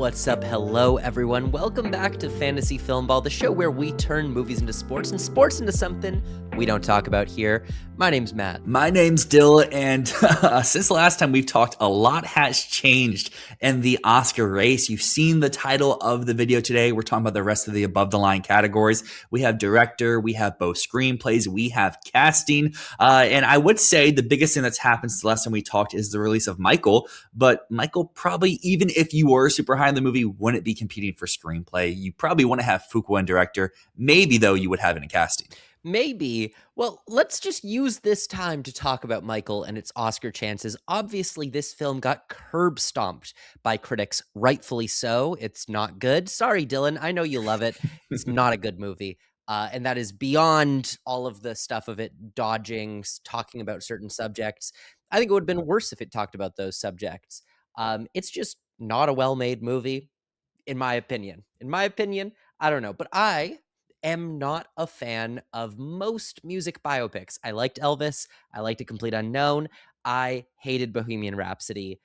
What's up? Hello, everyone. Welcome back to Fantasy Filmball, the show where we turn movies into sports and sports into something we don't talk about here. My name's Matt. My name's Dyl, and since the last time we've talked, a lot has changed in the Oscar race. You've seen the title of the video today. We're talking about the rest of the above-the-line categories. We have director, we have both screenplays, we have casting, and I would say the biggest thing that's happened since the last time we talked is the release of Michael, but Michael probably, even if you were super high in the movie, wouldn't be competing for screenplay. You probably want to have Fuqua in director. Maybe, though, you would have it in casting. Maybe. Well, let's just use this time to talk about Michael and its Oscar chances. Obviously, this film got curb stomped by critics, rightfully so. It's not good. Sorry, Dylan. I know you love it. It's not a good movie. And that is beyond all of the stuff of it dodging, talking about certain subjects. I think it would have been worse if it talked about those subjects. It's just not a well-made movie, in my opinion. I don't know. But I am not a fan of most music biopics. I liked Elvis. I liked A Complete Unknown. I hated Bohemian Rhapsody.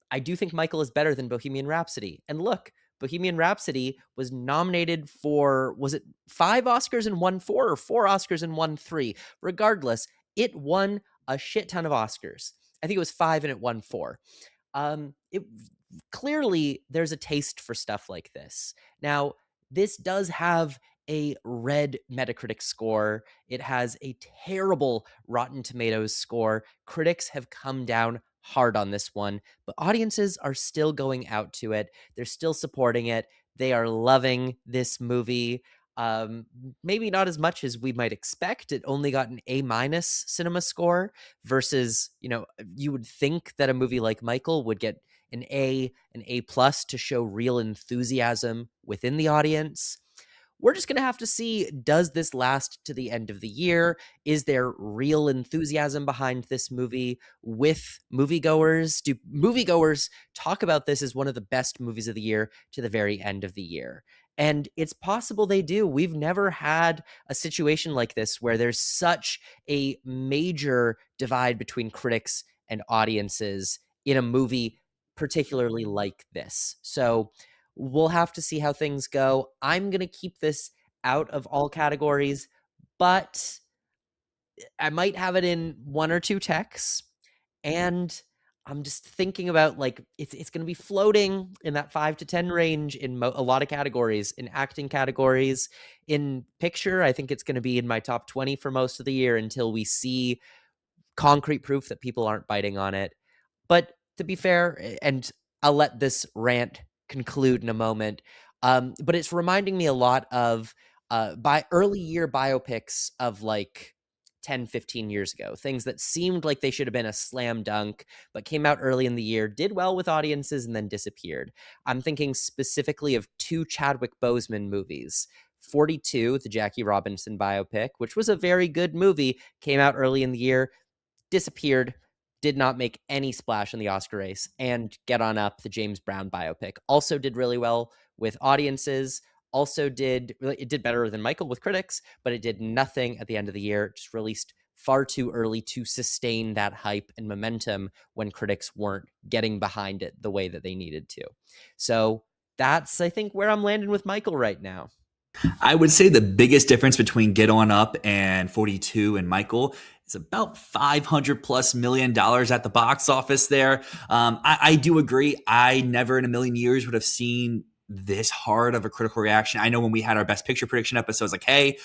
I do think Michael is better than Bohemian Rhapsody. And look, Bohemian Rhapsody was nominated for, was it 5 Oscars and won 4, or 4 Oscars and won 3? Regardless, it won a shit ton of Oscars. I think it was 5 and it won 4. Clearly, there's a taste for stuff like this. Now, this does have a red Metacritic score. It has a terrible Rotten Tomatoes score. Critics have come down hard on this one, but audiences are still going out to it. They're still supporting it. They are loving this movie. Maybe not as much as we might expect. It only got an A- cinema score versus, you would think that a movie like Michael would get an A plus to show real enthusiasm within the audience. We're just going to have to see, does this last to the end of the year? Is there real enthusiasm behind this movie with moviegoers? Do moviegoers talk about this as one of the best movies of the year to the very end of the year? And it's possible they do. We've never had a situation like this where there's such a major divide between critics and audiences in a movie particularly like this. So we'll have to see how things go. I'm going to keep this out of all categories, but I might have it in 1 or 2 techs. And I'm just thinking about, like, it's going to be floating in that 5 to 10 range in a lot of categories, in acting categories, in picture. I think it's going to be in my top 20 for most of the year until we see concrete proof that people aren't biting on it. But to be fair, and I'll let this rant conclude in a moment, but it's reminding me a lot of by early year biopics of like 10, 15 years ago, things that seemed like they should have been a slam dunk, but came out early in the year, did well with audiences, and then disappeared. I'm thinking specifically of 2 Chadwick Boseman movies. 42, the Jackie Robinson biopic, which was a very good movie, came out early in the year, disappeared, did not make any splash in the Oscar race. And Get On Up, the James Brown biopic, also did really well with audiences. It did better than Michael with critics, but it did nothing at the end of the year. Just released far too early to sustain that hype and momentum when critics weren't getting behind it the way that they needed to. So that's, I think, where I'm landing with Michael right now. I would say the biggest difference between Get On Up and 42 and Michael is about $500+ million at the box office there. I do agree. I never in a million years would have seen this hard of a critical reaction. I know when we had our Best Picture prediction episodes, like, hey,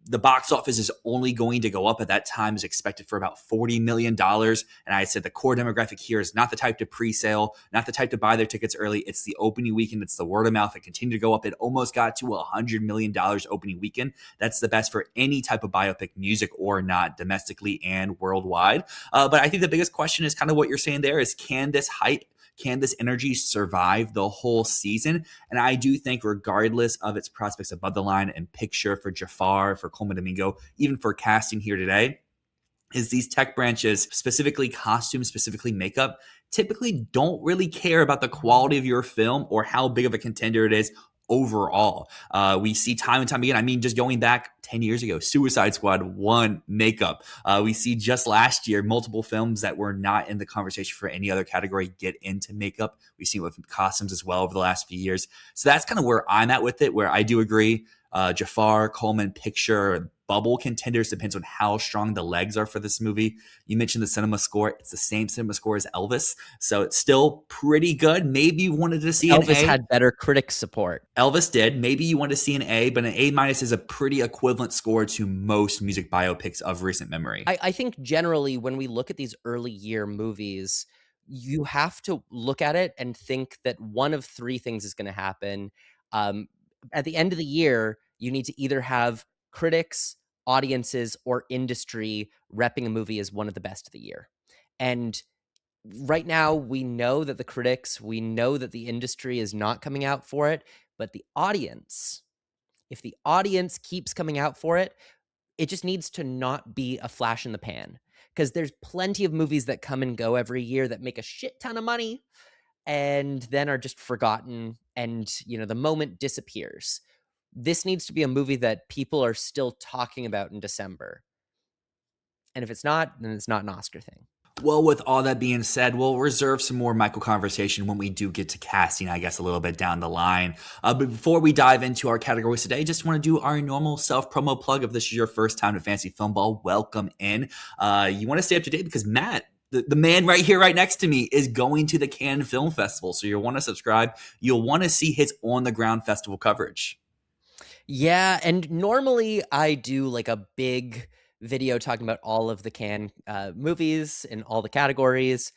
the box office is only going to go up at that time is expected for about $40 million. And I said the core demographic here is not the type to pre-sale, not the type to buy their tickets early. It's the opening weekend. It's the word of mouth. It continued to go up. It almost got to $100 million opening weekend. That's the best for any type of biopic, music or not, domestically and worldwide. But I think the biggest question is kind of what you're saying there is, can this hype, can this energy survive the whole season? And I do think regardless of its prospects above the line and picture for Jafar, for Coleman Domingo, even for casting here today, is these tech branches, specifically costumes, specifically makeup, typically don't really care about the quality of your film or how big of a contender it is overall. We see time and time again. I mean, just going back 10 years ago, Suicide Squad won makeup. We see just last year multiple films that were not in the conversation for any other category get into makeup. We've seen it with costumes as well over the last few years. So that's kind of where I'm at with it, where I do agree. Jafar, Coleman, Picture, bubble contenders depends on how strong the legs are for this movie. You mentioned the cinema score. It's the same cinema score as Elvis. So it's still pretty good. Maybe you wanted to see an Elvis A. had better critic support. Elvis did. Maybe you wanted to see an A, but an A minus is a pretty equivalent score to most music biopics of recent memory. I think generally when we look at these early year movies, you have to look at it and think that one of three things is going to happen. Um, at the end of the year, you need to either have critics, audiences, or industry repping a movie as one of the best of the year. And right now, we know that the critics, we know that the industry is not coming out for it, but the audience, if the audience keeps coming out for it, it just needs to not be a flash in the pan, because there's plenty of movies that come and go every year that make a shit ton of money and then are just forgotten, and the moment disappears. This needs to be a movie that people are still talking about in December, and if it's not, then it's not an Oscar thing. Well, with all that being said, we'll reserve some more Michael conversation when we do get to casting, I guess, a little bit down the line. But before we dive into our categories today, just want to do our normal self-promo plug. If this is your first time to Fantasy Filmball, welcome in. You want to stay up to date because Matt, the man right here, right next to me, is going to the Cannes Film Festival. So you'll want to subscribe. You'll want to see his on-the-ground festival coverage. Yeah, and normally I do like a big video talking about all of the Cannes movies in all the categories.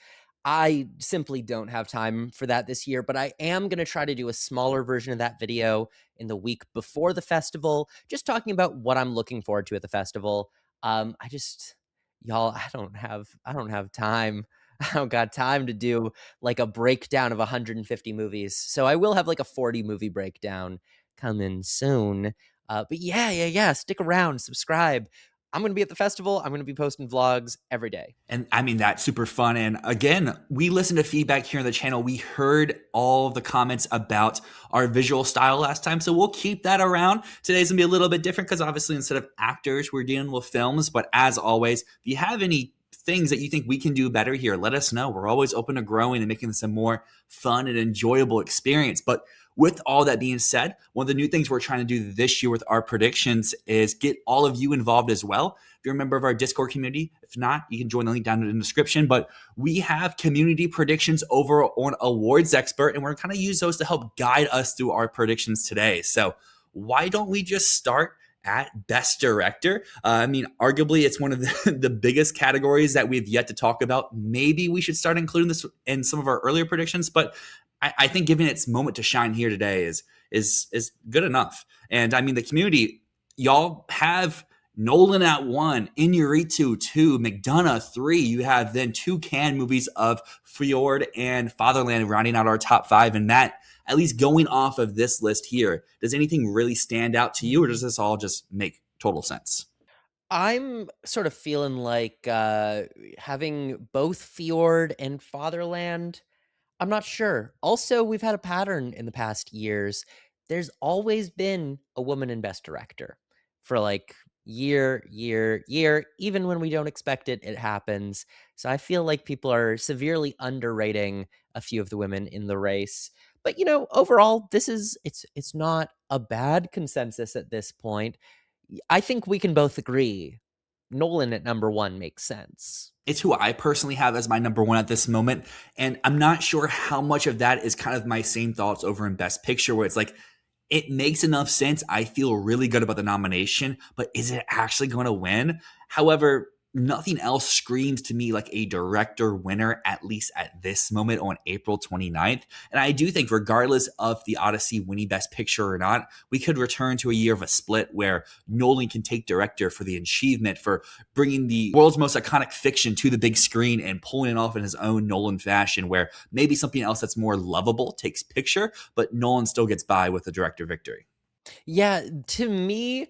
I simply don't have time for that this year, but I am going to try to do a smaller version of that video in the week before the festival, just talking about what I'm looking forward to at the festival. I just, y'all, I don't have time. I don't got time to do like a breakdown of 150 movies. So I will have like a 40 movie breakdown coming soon. But yeah. Stick around, subscribe. I'm going to be at the festival. I'm going to be posting vlogs every day. And I mean, that's super fun. And again, we listened to feedback here on the channel. We heard all of the comments about our visual style last time. So we'll keep that around. Today's gonna be a little bit different because obviously instead of actors, we're dealing with films. But as always, if you have any things that you think we can do better here, let us know. We're always open to growing and making this a more fun and enjoyable experience. But with all that being said, one of the new things we're trying to do this year with our predictions is get all of you involved as well. If you're a member of our Discord community, if not, you can join the link down in the description. But we have community predictions over on Awards Expert, and we're kind of use those to help guide us through our predictions today. So why don't we just start at Best Director? I mean, arguably, it's one of the biggest categories that we've yet to talk about. Maybe we should start including this in some of our earlier predictions, but I think giving its moment to shine here today is good enough. And I mean, the community, y'all have Nolan at 1, Inarritu 2, McDonough 3. You have then 2 Cannes movies of Fjord and Fatherland rounding out our top 5. And Matt, at least going off of this list here, does anything really stand out to you, or does this all just make total sense? I'm sort of feeling like having both Fjord and Fatherland. I'm not sure. Also, we've had a pattern in the past years. There's always been a woman in Best Director for like year. Even when we don't expect it, it happens. So I feel like people are severely underrating a few of the women in the race. But overall, it's not a bad consensus at this point. I think we can both agree Nolan at number 1 makes sense. It's who I personally have as my number 1 at this moment. And I'm not sure how much of that is kind of my same thoughts over in Best Picture, where it's like, it makes enough sense. I feel really good about the nomination, but is it actually going to win? However, nothing else screams to me like a director winner, at least at this moment on April 29th. And I do think regardless of the Odyssey winning Best Picture or not, we could return to a year of a split where Nolan can take director for the achievement for bringing the world's most iconic fiction to the big screen and pulling it off in his own Nolan fashion, where maybe something else that's more lovable takes picture, but Nolan still gets by with the director victory. Yeah, to me,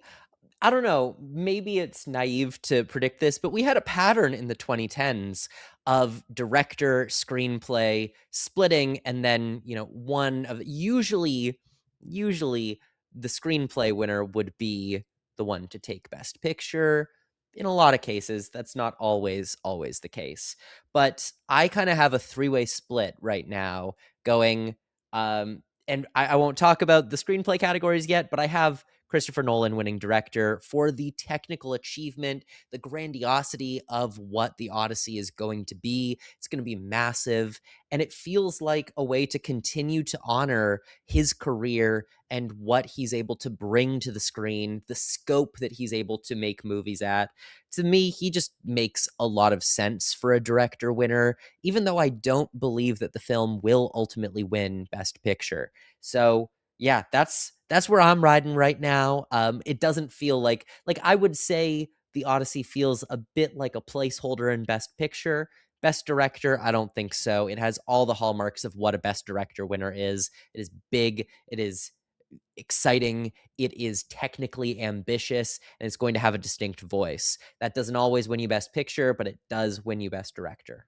I don't know, maybe it's naive to predict this, but we had a pattern in the 2010s of director, screenplay splitting, and then, one of usually usually the screenplay winner would be the one to take Best Picture. In a lot of cases, that's not always the case. But I kind of have a three-way split right now going, and I won't talk about the screenplay categories yet, but I have Christopher Nolan winning director for the technical achievement, the grandiosity of what the Odyssey is going to be. It's going to be massive, and it feels like a way to continue to honor his career and what he's able to bring to the screen, the scope that he's able to make movies at. To me, he just makes a lot of sense for a director winner, even though I don't believe that the film will ultimately win Best Picture. So yeah, that's where I'm riding right now. It doesn't feel like I would say the Odyssey feels a bit like a placeholder in Best Picture. Best Director, I don't think so. It has all the hallmarks of what a Best Director winner is. It is big. It is exciting. It is technically ambitious, and it's going to have a distinct voice. That doesn't always win you Best Picture, but it does win you Best Director.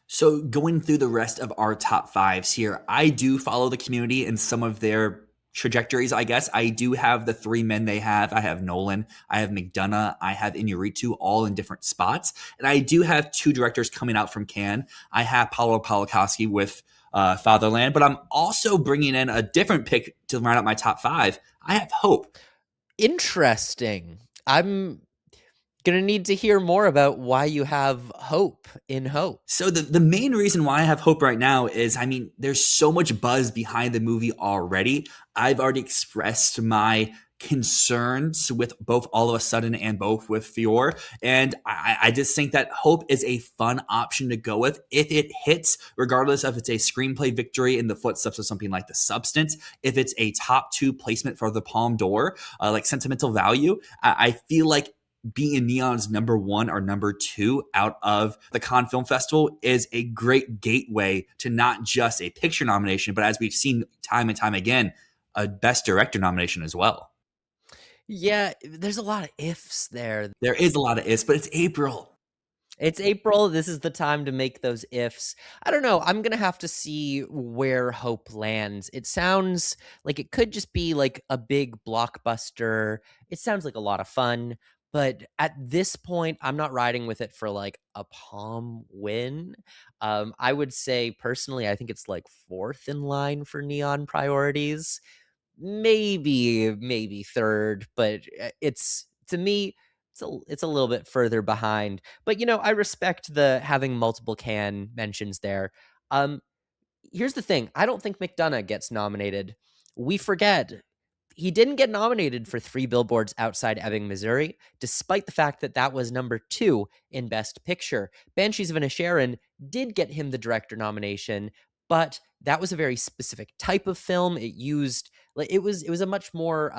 So going through the rest of our top fives here, I do follow the community and some of their trajectories, I guess. I do have the three men they have. I have Nolan, I have McDonough, I have Inarritu, all in different spots. And I do have two directors coming out from Cannes. I have Paulo Polakowski with Fatherland, but I'm also bringing in a different pick to round out my top five. I have Hope. Interesting. I'm gonna need to hear more about why you have hope in Hope. So the main reason why I have hope right now is, I mean, there's so much buzz behind the movie already. I've already expressed my concerns with both All of a Sudden and both with Fior. And I just think that Hope is a fun option to go with if it hits, regardless if it's a screenplay victory in the footsteps of something like The Substance, if it's a top two placement for the Palme d'Or, like sentimental value. I feel like being in Neon's number one or number two out of the Cannes Film Festival is a great gateway to not just a picture nomination, but as we've seen time and time again, a Best Director nomination as well. Yeah, there's a lot of ifs there. There is a lot of ifs, but it's April. It's April. This is the time to make those ifs. I don't know. I'm going to have to see where Hope lands. It sounds like it could just be like a big blockbuster. It sounds like a lot of fun. But at this point, I'm not riding with it for like a palm win. I would say personally, I think it's like fourth in line for Neon priorities. Maybe third, but it's to me it's a little bit further behind. But I respect the having multiple can mentions there. Um Here's the thing. I don't think McDonough gets nominated. We forget he didn't get nominated for Three Billboards Outside Ebbing, Missouri, despite the fact that that was number 2 in Best Picture. Banshees of Inisherin did get him the director nomination, but that was a very specific type of film. It was a much more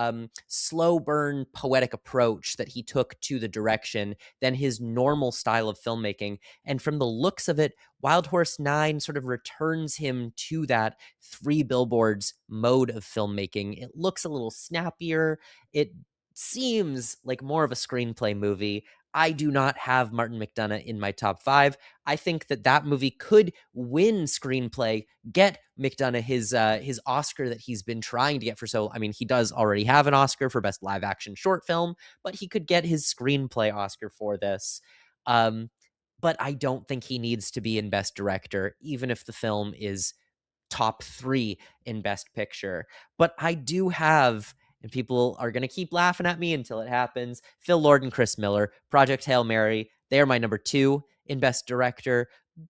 slow burn poetic approach that he took to the direction than his normal style of filmmaking. And from the looks of it, Wild Horse 9 sort of returns him to that Three Billboards mode of filmmaking. It looks a little snappier. It seems like more of a screenplay movie. I do not have Martin McDonough in my top 5. I think that movie could win screenplay, get McDonough his Oscar that he's been trying to get for so. I mean, he does already have an Oscar for best live action short film, but he could get his screenplay Oscar for this. But I don't think he needs to be in best director, even if the film is top 3 in best picture. But I do have, and people are going to keep laughing at me until it happens, Phil Lord and Chris Miller, Project Hail Mary. They are my number 2 in best director,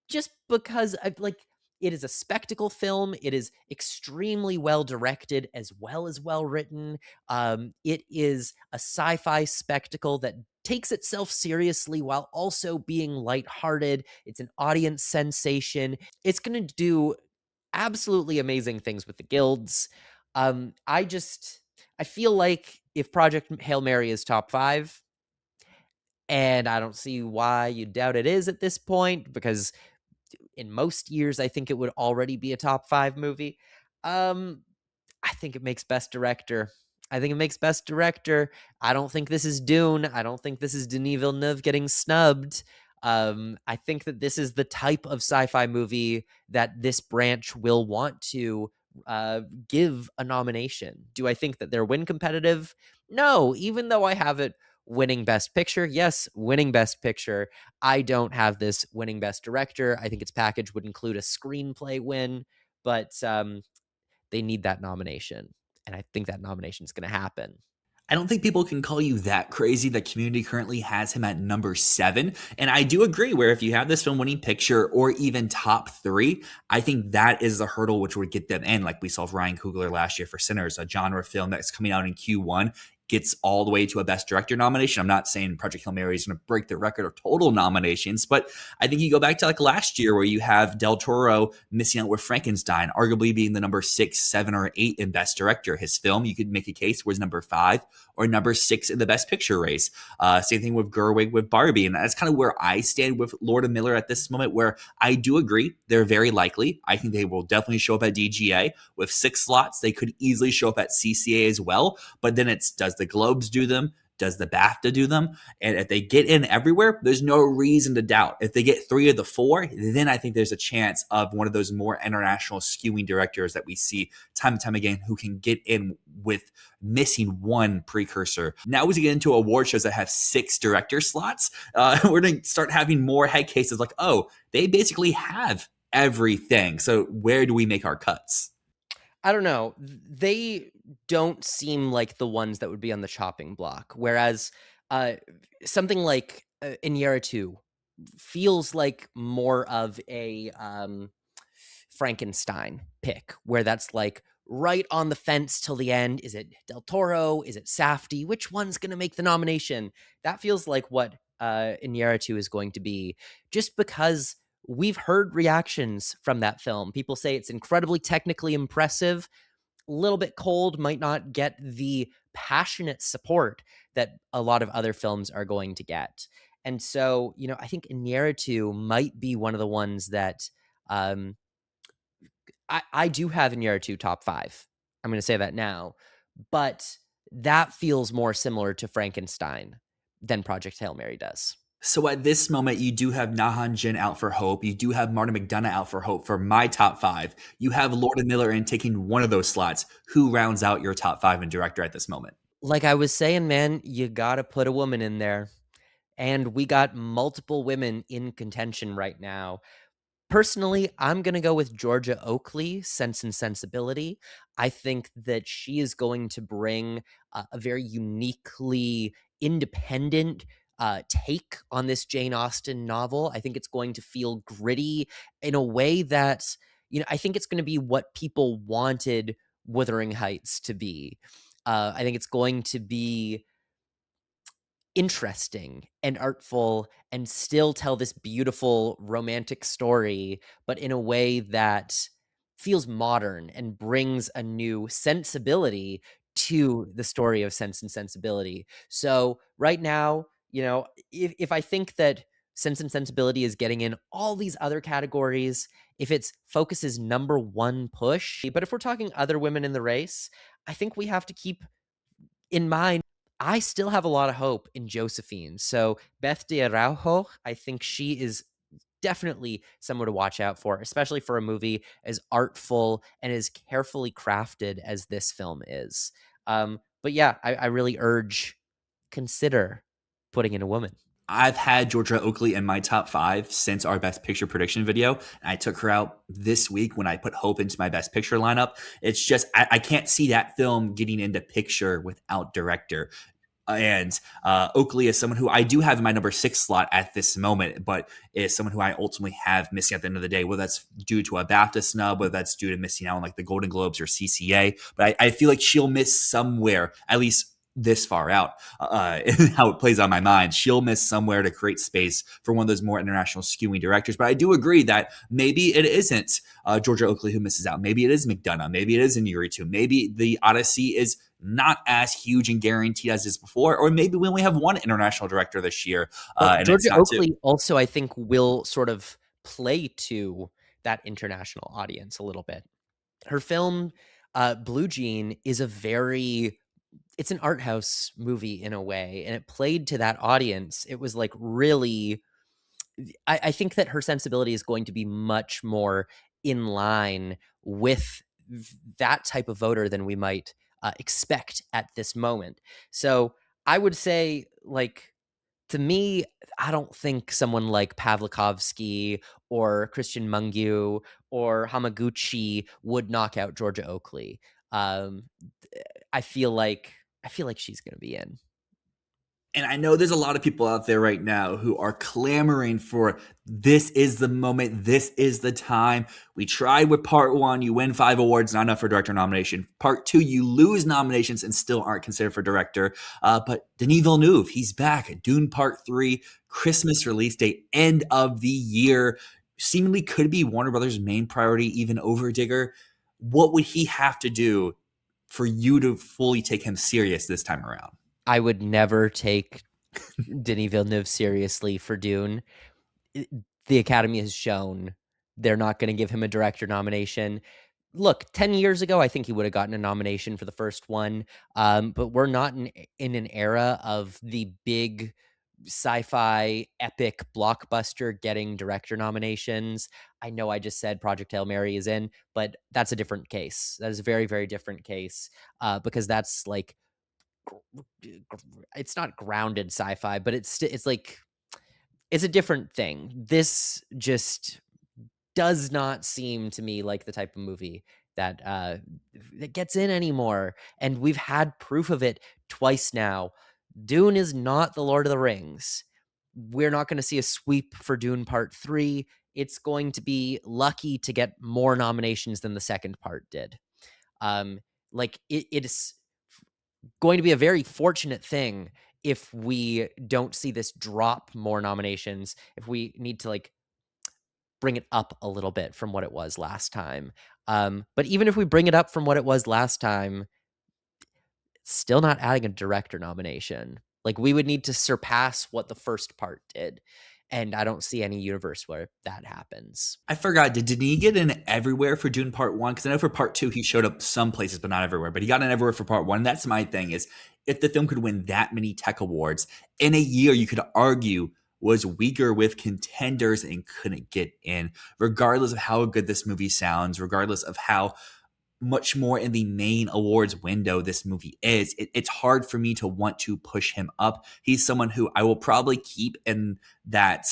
just because it is a spectacle film. It is extremely well directed as well written. It is a sci-fi spectacle that takes itself seriously while also being lighthearted. It's an audience sensation. It's going to do absolutely amazing things with the guilds. I feel like if Project Hail Mary is top 5, and I don't see why you doubt it is at this point, because in most years I think it would already be a top 5 movie. I think it makes best director. I think it makes best director. I don't think this is Dune. I don't think this is Denis Villeneuve getting snubbed. I think that this is the type of sci-fi movie that this branch will want to give a nomination. Do I think that they're win competitive? No, even though I have it winning Best Picture. Yes, winning Best Picture. I don't have this winning Best Director. I think its package would include a screenplay win, but they need that nomination. And I think that nomination is going to happen. I don't think people can call you that crazy. The community currently has him at number 7. And I do agree where if you have this film winning picture or even top 3, I think that is the hurdle which would get them in. Like we saw with Ryan Coogler last year for Sinners, a genre film that's coming out in Q1, gets all the way to a Best Director nomination. I'm not saying Project Hail Mary is going to break the record of total nominations, but I think you go back to like last year where you have Del Toro missing out with Frankenstein, arguably being the number 6, 7, or 8 in Best Director. His film, you could make a case, was number 5 or number 6 in the Best Picture race. Same thing with Gerwig with Barbie. And that's kind of where I stand with Lord and Miller at this moment, where I do agree they're very likely. I think they will definitely show up at DGA. With 6 slots, they could easily show up at CCA as well. But then it's, does the Globes do them? Does the BAFTA do them? And if they get in everywhere, there's no reason to doubt. If they get 3 of the 4, then I think there's a chance of one of those more international skewing directors that we see time and time again who can get in with missing one precursor. Now, as we get into award shows that have 6 director slots, we're going to start having more head cases like, oh, they basically have everything. So where do we make our cuts? I don't know. They don't seem like the ones that would be on the chopping block. Whereas uh, something like Iñárritu feels like more of a Frankenstein pick, where that's like right on the fence till the end. Is it Del Toro? Is it Safdie? Which one's going to make the nomination? That feels like what Iñárritu is going to be, just because we've heard reactions from that film. People say it's incredibly technically impressive, a little bit cold, might not get the passionate support that a lot of other films are going to get. And so, I think Iñárritu might be one of the ones that um, I do have Iñárritu top 5. I'm going to say that now, but that feels more similar to Frankenstein than Project Hail Mary does. So at this moment, you do have Nahan Jin out for Hope. You do have Martin McDonagh out for Hope for my top 5. You have Lord and Miller in taking one of those slots. Who rounds out your top 5 in director at this moment? Like I was saying, man, you got to put a woman in there. And we got multiple women in contention right now. Personally, I'm going to go with Georgia Oakley, Sense and Sensibility. I think that she is going to bring a very uniquely independent take on this Jane Austen novel. I think it's going to feel gritty in a way that, I think it's going to be what people wanted Wuthering Heights to be. I think it's going to be interesting and artful and still tell this beautiful romantic story, but in a way that feels modern and brings a new sensibility to the story of Sense and Sensibility. So right now, if I think that Sense and Sensibility is getting in all these other categories, if its focus is number 1 push, but if we're talking other women in the race, I think we have to keep in mind, I still have a lot of hope in Josephine. So Beth de Araujo, I think she is definitely someone to watch out for, especially for a movie as artful and as carefully crafted as this film is. But yeah, I really consider putting in a woman. I've had Georgia Oakley in my top 5 since our Best Picture prediction video. And I took her out this week when I put Hope into my Best Picture lineup. It's just, I can't see that film getting into picture without director. And Oakley is someone who I do have in my number 6 slot at this moment, but is someone who I ultimately have missing at the end of the day, whether that's due to a BAFTA snub, whether that's due to missing out on like the Golden Globes or CCA. But I feel like she'll miss somewhere, at least this far out, and how it plays on my mind. She'll miss somewhere to create space for one of those more international skewing directors. But I do agree that maybe it isn't Georgia Oakley who misses out. Maybe it is McDonagh. Maybe it is Iñárritu. Maybe the Odyssey is not as huge and guaranteed as is before, or maybe we only have one international director this year, Well, and it's Georgia not two. Oakley also, I think, will sort of play to that international audience a little bit. Her film, Blue Jean, is it's an art house movie in a way, and it played to that audience. It was like really, I think that her sensibility is going to be much more in line with that type of voter than we might expect at this moment. So I would say, like, to me, I don't think someone like Pavlikovsky or Christian Mungiu or Hamaguchi would knock out Georgia Oakley. Um, I feel like she's going to be in. And I know there's a lot of people out there right now who are clamoring for this is the moment, this is the time. We tried with part one, you win 5 awards, not enough for director nomination. Part two, you lose nominations and still aren't considered for director. But Denis Villeneuve, he's back. Dune Part 3, Christmas release date, end of the year. Seemingly could be Warner Brothers' main priority, even over Digger. What would he have to do for you to fully take him serious this time around? I would never take Denis Villeneuve seriously for Dune. The Academy has shown they're not going to give him a director nomination. Look, 10 years ago, I think he would have gotten a nomination for the first one. But we're not in an era of the big sci-fi epic blockbuster getting director nominations. I know I just said Project Hail Mary is in, but that's a different case. That is a very, very different case because that's like it's not grounded sci-fi, but it's like it's a different thing. This just does not seem to me like the type of movie that gets in anymore. And we've had proof of it twice now. Dune is not the Lord of the Rings. We're not going to see a sweep for Dune Part 3. It's going to be lucky to get more nominations than the second part did. Like it is going to be a very fortunate thing if we don't see this drop more nominations, if we need to like bring it up a little bit from what it was last time. But even if we bring it up from what it was last time, still not adding a director nomination. Like we would need to surpass what the first part did. And I don't see any universe where that happens. I forgot. Did Denis get in everywhere for Dune Part 1? Because I know for Part 2, he showed up some places, but not everywhere. But he got in everywhere for Part 1. That's my thing is if the film could win that many tech awards in a year, you could argue was weaker with contenders and couldn't get in, regardless of how good this movie sounds, regardless of how much more in the main awards window this movie is. It's hard for me to want to push him up. He's someone who I will probably keep in that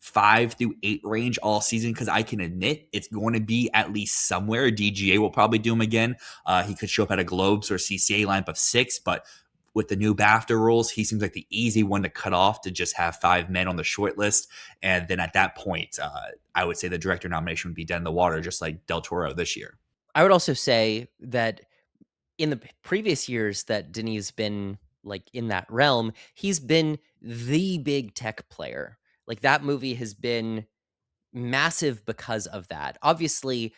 5 through 8 range all season because I can admit it's going to be at least somewhere. DGA will probably do him again. He could show up at a Globes or CCA lineup of 6, but with the new BAFTA rules, he seems like the easy one to cut off to just have 5 men on the short list. And then at that point, I would say the director nomination would be dead in the water, just like Del Toro this year. I would also say that in the previous years that Denis been like in that realm, he's been the big tech player. Like that movie has been massive because of that. Obviously,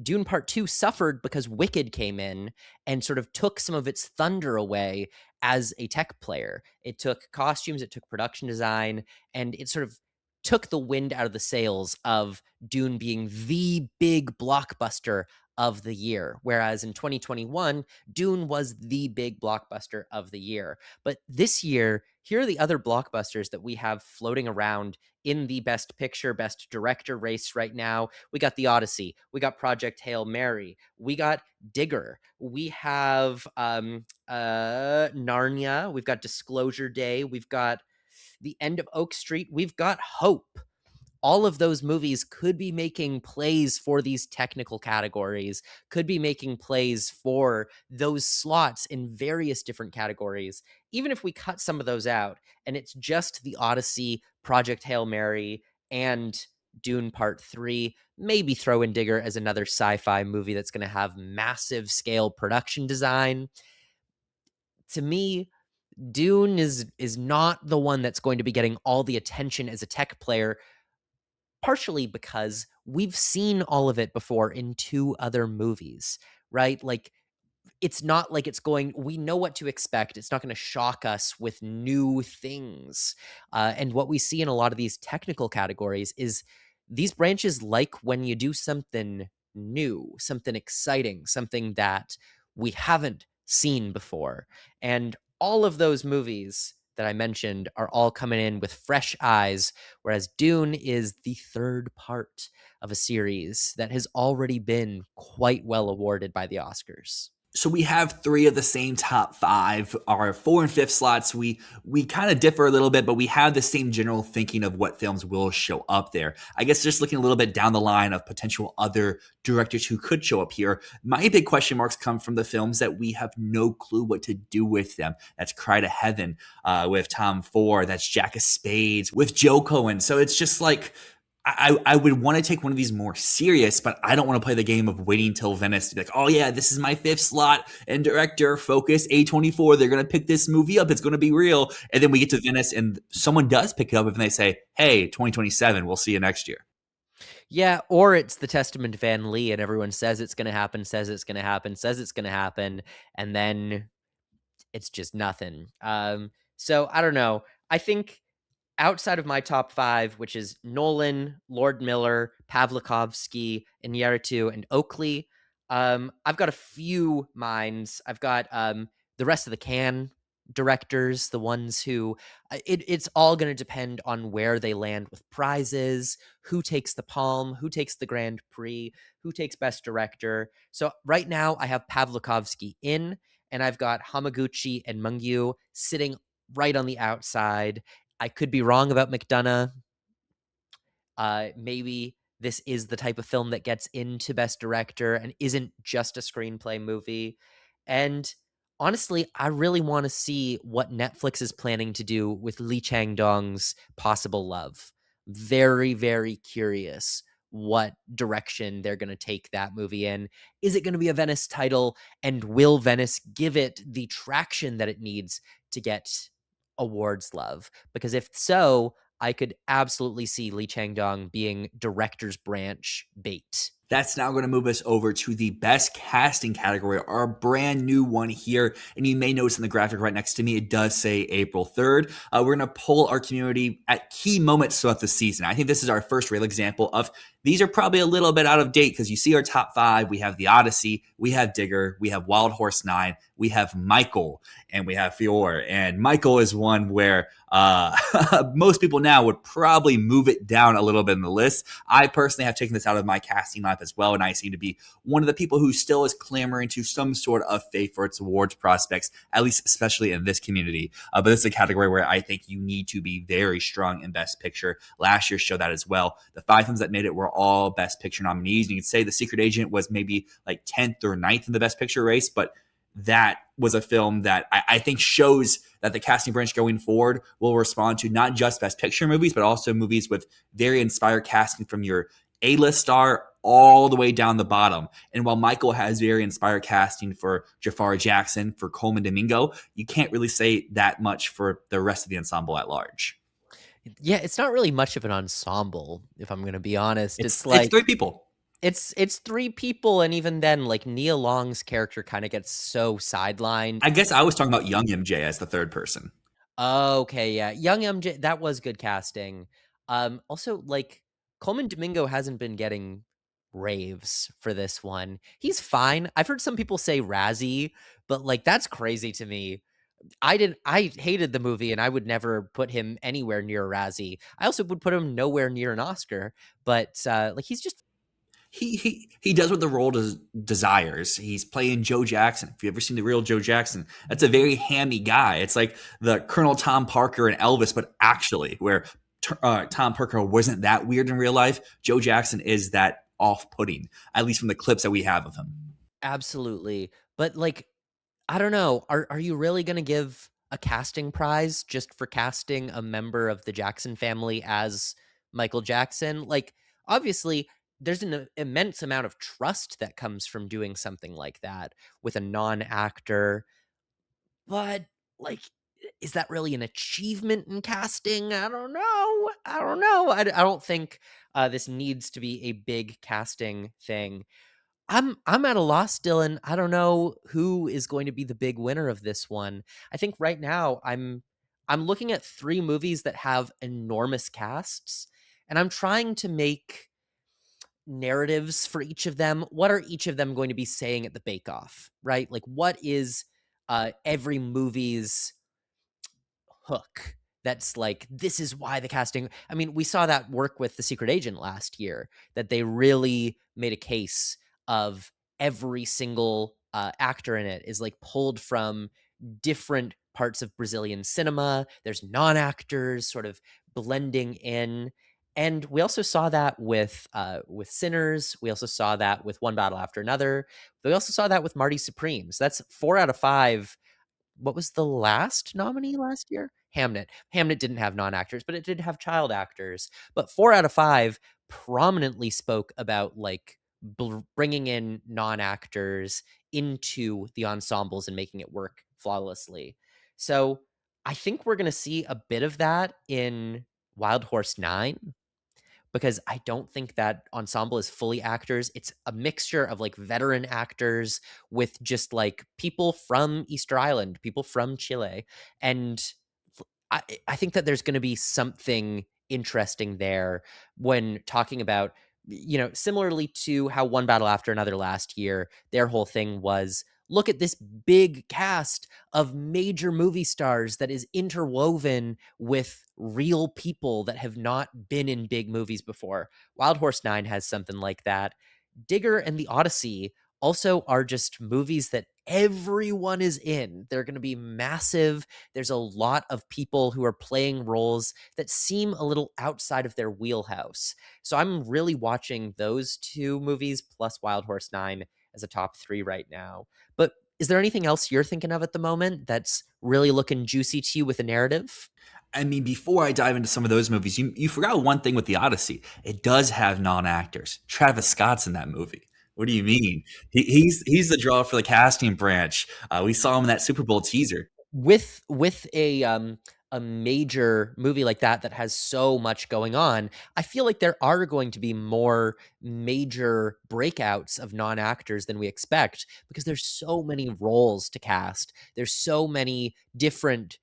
Dune Part 2 suffered because Wicked came in and sort of took some of its thunder away as a tech player. It took costumes, it took production design, and it sort of took the wind out of the sails of Dune being the big blockbuster of the year. Whereas in 2021, Dune was the big blockbuster of the year. But this year, here are the other blockbusters that we have floating around in the best picture, best director race right now. We got The Odyssey. We got Project Hail Mary. We got Digger. We have Narnia. We've got Disclosure Day. We've got The End of Oak Street. We've got Hope. All of those movies could be making plays for these technical categories, could be making plays for those slots in various different categories. Even if we cut some of those out and it's just The Odyssey, Project Hail Mary, and Dune Part 3, maybe throw in Digger as another sci-fi movie that's going to have massive scale production design. To me, Dune is not the one that's going to be getting all the attention as a tech player, partially because we've seen all of it before in 2 other movies, right? Like it's not like we know what to expect. It's not going to shock us with new things. And what we see in a lot of these technical categories is these branches like when you do something new, something exciting, something that we haven't seen before. And all of those movies that I mentioned are all coming in with fresh eyes, whereas Dune is the third part of a series that has already been quite well awarded by the Oscars. So we have three of the same top five. Our four and fifth slots, we kind of differ a little bit, but we have the same general thinking of what films will show up there. I guess just looking a little bit down the line of potential other directors who could show up here, my big question marks come from the films that we have no clue what to do with them. That's Cry to Heaven with Tom Ford. That's Jack of Spades with Joe Cohen. So it's just like I would want to take one of these more serious, but I don't want to play the game of waiting till Venice to be like, oh yeah, this is my fifth slot and director, focus A24. They're going to pick this movie up. It's going to be real. And then we get to Venice and someone does pick it up and they say, hey, 2027, we'll see you next year. Yeah, or it's the Testament of Van Lee and everyone says it's going to happen, says it's going to happen, says it's going to happen, and then it's just nothing. So I don't know. I think outside of my top five, which is Nolan, Lord Miller, Pavlikovsky, Iñárritu, and Oakley, I've got a few minds. I've got the rest of the can directors, the ones who it's all going to depend on where they land with prizes, who takes the palm, who takes the Grand Prix, who takes Best Director. So right now I have Pavlikovsky in, and I've got Hamaguchi and Mungyu sitting right on the outside. I could be wrong about McDonough. Maybe this is the type of film that gets into Best Director and isn't just a screenplay movie. And honestly, I really want to see what Netflix is planning to do with Lee Chang-dong's Possible Love. Very, very curious what direction they're going to take that movie in. Is it going to be a Venice title? And will Venice give it the traction that it needs to get awards love? Because if so, I could absolutely see Lee Chang-dong being director's branch bait. That's now going to move us over to the best casting category, our brand new one here. And you may notice in the graphic right next to me, it does say April 3rd. We're going to poll our community at key moments throughout the season. I think this is our first real example of these are probably a little bit out of date because you see our top five. We have The Odyssey, we have Digger, we have Wild Horse 9, we have Michael, and we have Fior. And Michael is one where most people now would probably move it down a little bit in the list. I personally have taken this out of my casting lineup as well, and I seem to be one of the people who still is clamoring to some sort of faith for its awards prospects, at least especially in this community. But this is a category where I think you need to be very strong in Best Picture. Last year showed that as well. The five films that made it were all Best Picture nominees. You could say The Secret Agent was maybe like 10th or 9th in the Best Picture race, but that was a film that I think shows that the casting branch going forward will respond to not just Best Picture movies, but also movies with very inspired casting from your A-list star all the way down the bottom. And while Michael has very inspired casting for Jafar Jackson, for Coleman Domingo, you can't really say that much for the rest of the ensemble at large. Yeah, it's not really much of an ensemble, if I'm going to be honest. It's It's like three people. it's three people, and even then, like Nia Long's character kind of gets so sidelined. I guess I was talking about young MJ as the third person. Okay, yeah, young MJ, that was good casting. Also, like Coleman Domingo hasn't been getting raves for this one. He's fine. I've heard some people say Razzie, but like that's crazy to me. I hated the movie and I would never put him anywhere near a Razzie. I also would put him nowhere near an Oscar, but like he's just He does what the role desires. He's playing Joe Jackson. If you've ever seen the real Joe Jackson, that's a very hammy guy. It's like the Colonel Tom Parker and Elvis, but actually, where Tom Parker wasn't that weird in real life, Joe Jackson is that off-putting, at least from the clips that we have of him. absolutely. But like I don't know. Are you really going to give a casting prize just for casting a member of the Jackson family as Michael Jackson? Like, obviously, there's an immense amount of trust that comes from doing something like that with a non-actor. But like, is that really an achievement in casting? I don't know. I don't know. I don't think this needs to be a big casting thing. I'm at a loss, Dylan. I don't know who is going to be the big winner of this one. I think right now I'm looking at three movies that have enormous casts, and I'm trying to make narratives for each of them. What are each of them going to be saying at the Bake Off, right? Like what is every movie's hook that's like, this is why the casting. I mean, we saw that work with The Secret Agent last year, that they really made a case of every single actor in it is like pulled from different parts of Brazilian cinema. There's non-actors sort of blending in. And we also saw that with Sinners. We also saw that with One Battle After Another. We also saw that with Marty Supreme. So that's 4 out of 5. What was the last nominee last year? Hamnet. Hamnet didn't have non-actors, but it did have child actors. But 4 out of 5 prominently spoke about like bringing in non-actors into the ensembles and making it work flawlessly. So I think we're going to see a bit of that in Wild Horse 9, because I don't think that ensemble is fully actors. It's a mixture of like veteran actors with just like people from Easter Island, people from Chile. And I think that there's going to be something interesting there when talking about, similarly to how One Battle After Another last year, their whole thing was, look at this big cast of major movie stars that is interwoven with real people that have not been in big movies before. Wild Horse 9 has something like that. Digger and The Odyssey also are just movies that everyone is in. They're going to be massive. There's a lot of people who are playing roles that seem a little outside of their wheelhouse. So I'm really watching those two movies plus Wild Horse 9 as a top 3 right now. But is there anything else you're thinking of at the moment that's really looking juicy to you with a narrative? I mean, before I dive into some of those movies, you forgot one thing with The Odyssey. It does have non-actors. Travis Scott's in that movie. What do you mean? He's the draw for the casting branch. We saw him in that Super Bowl teaser. With a major movie like that that has so much going on, I feel like there are going to be more major breakouts of non-actors than we expect, because there's so many roles to cast. There's so many different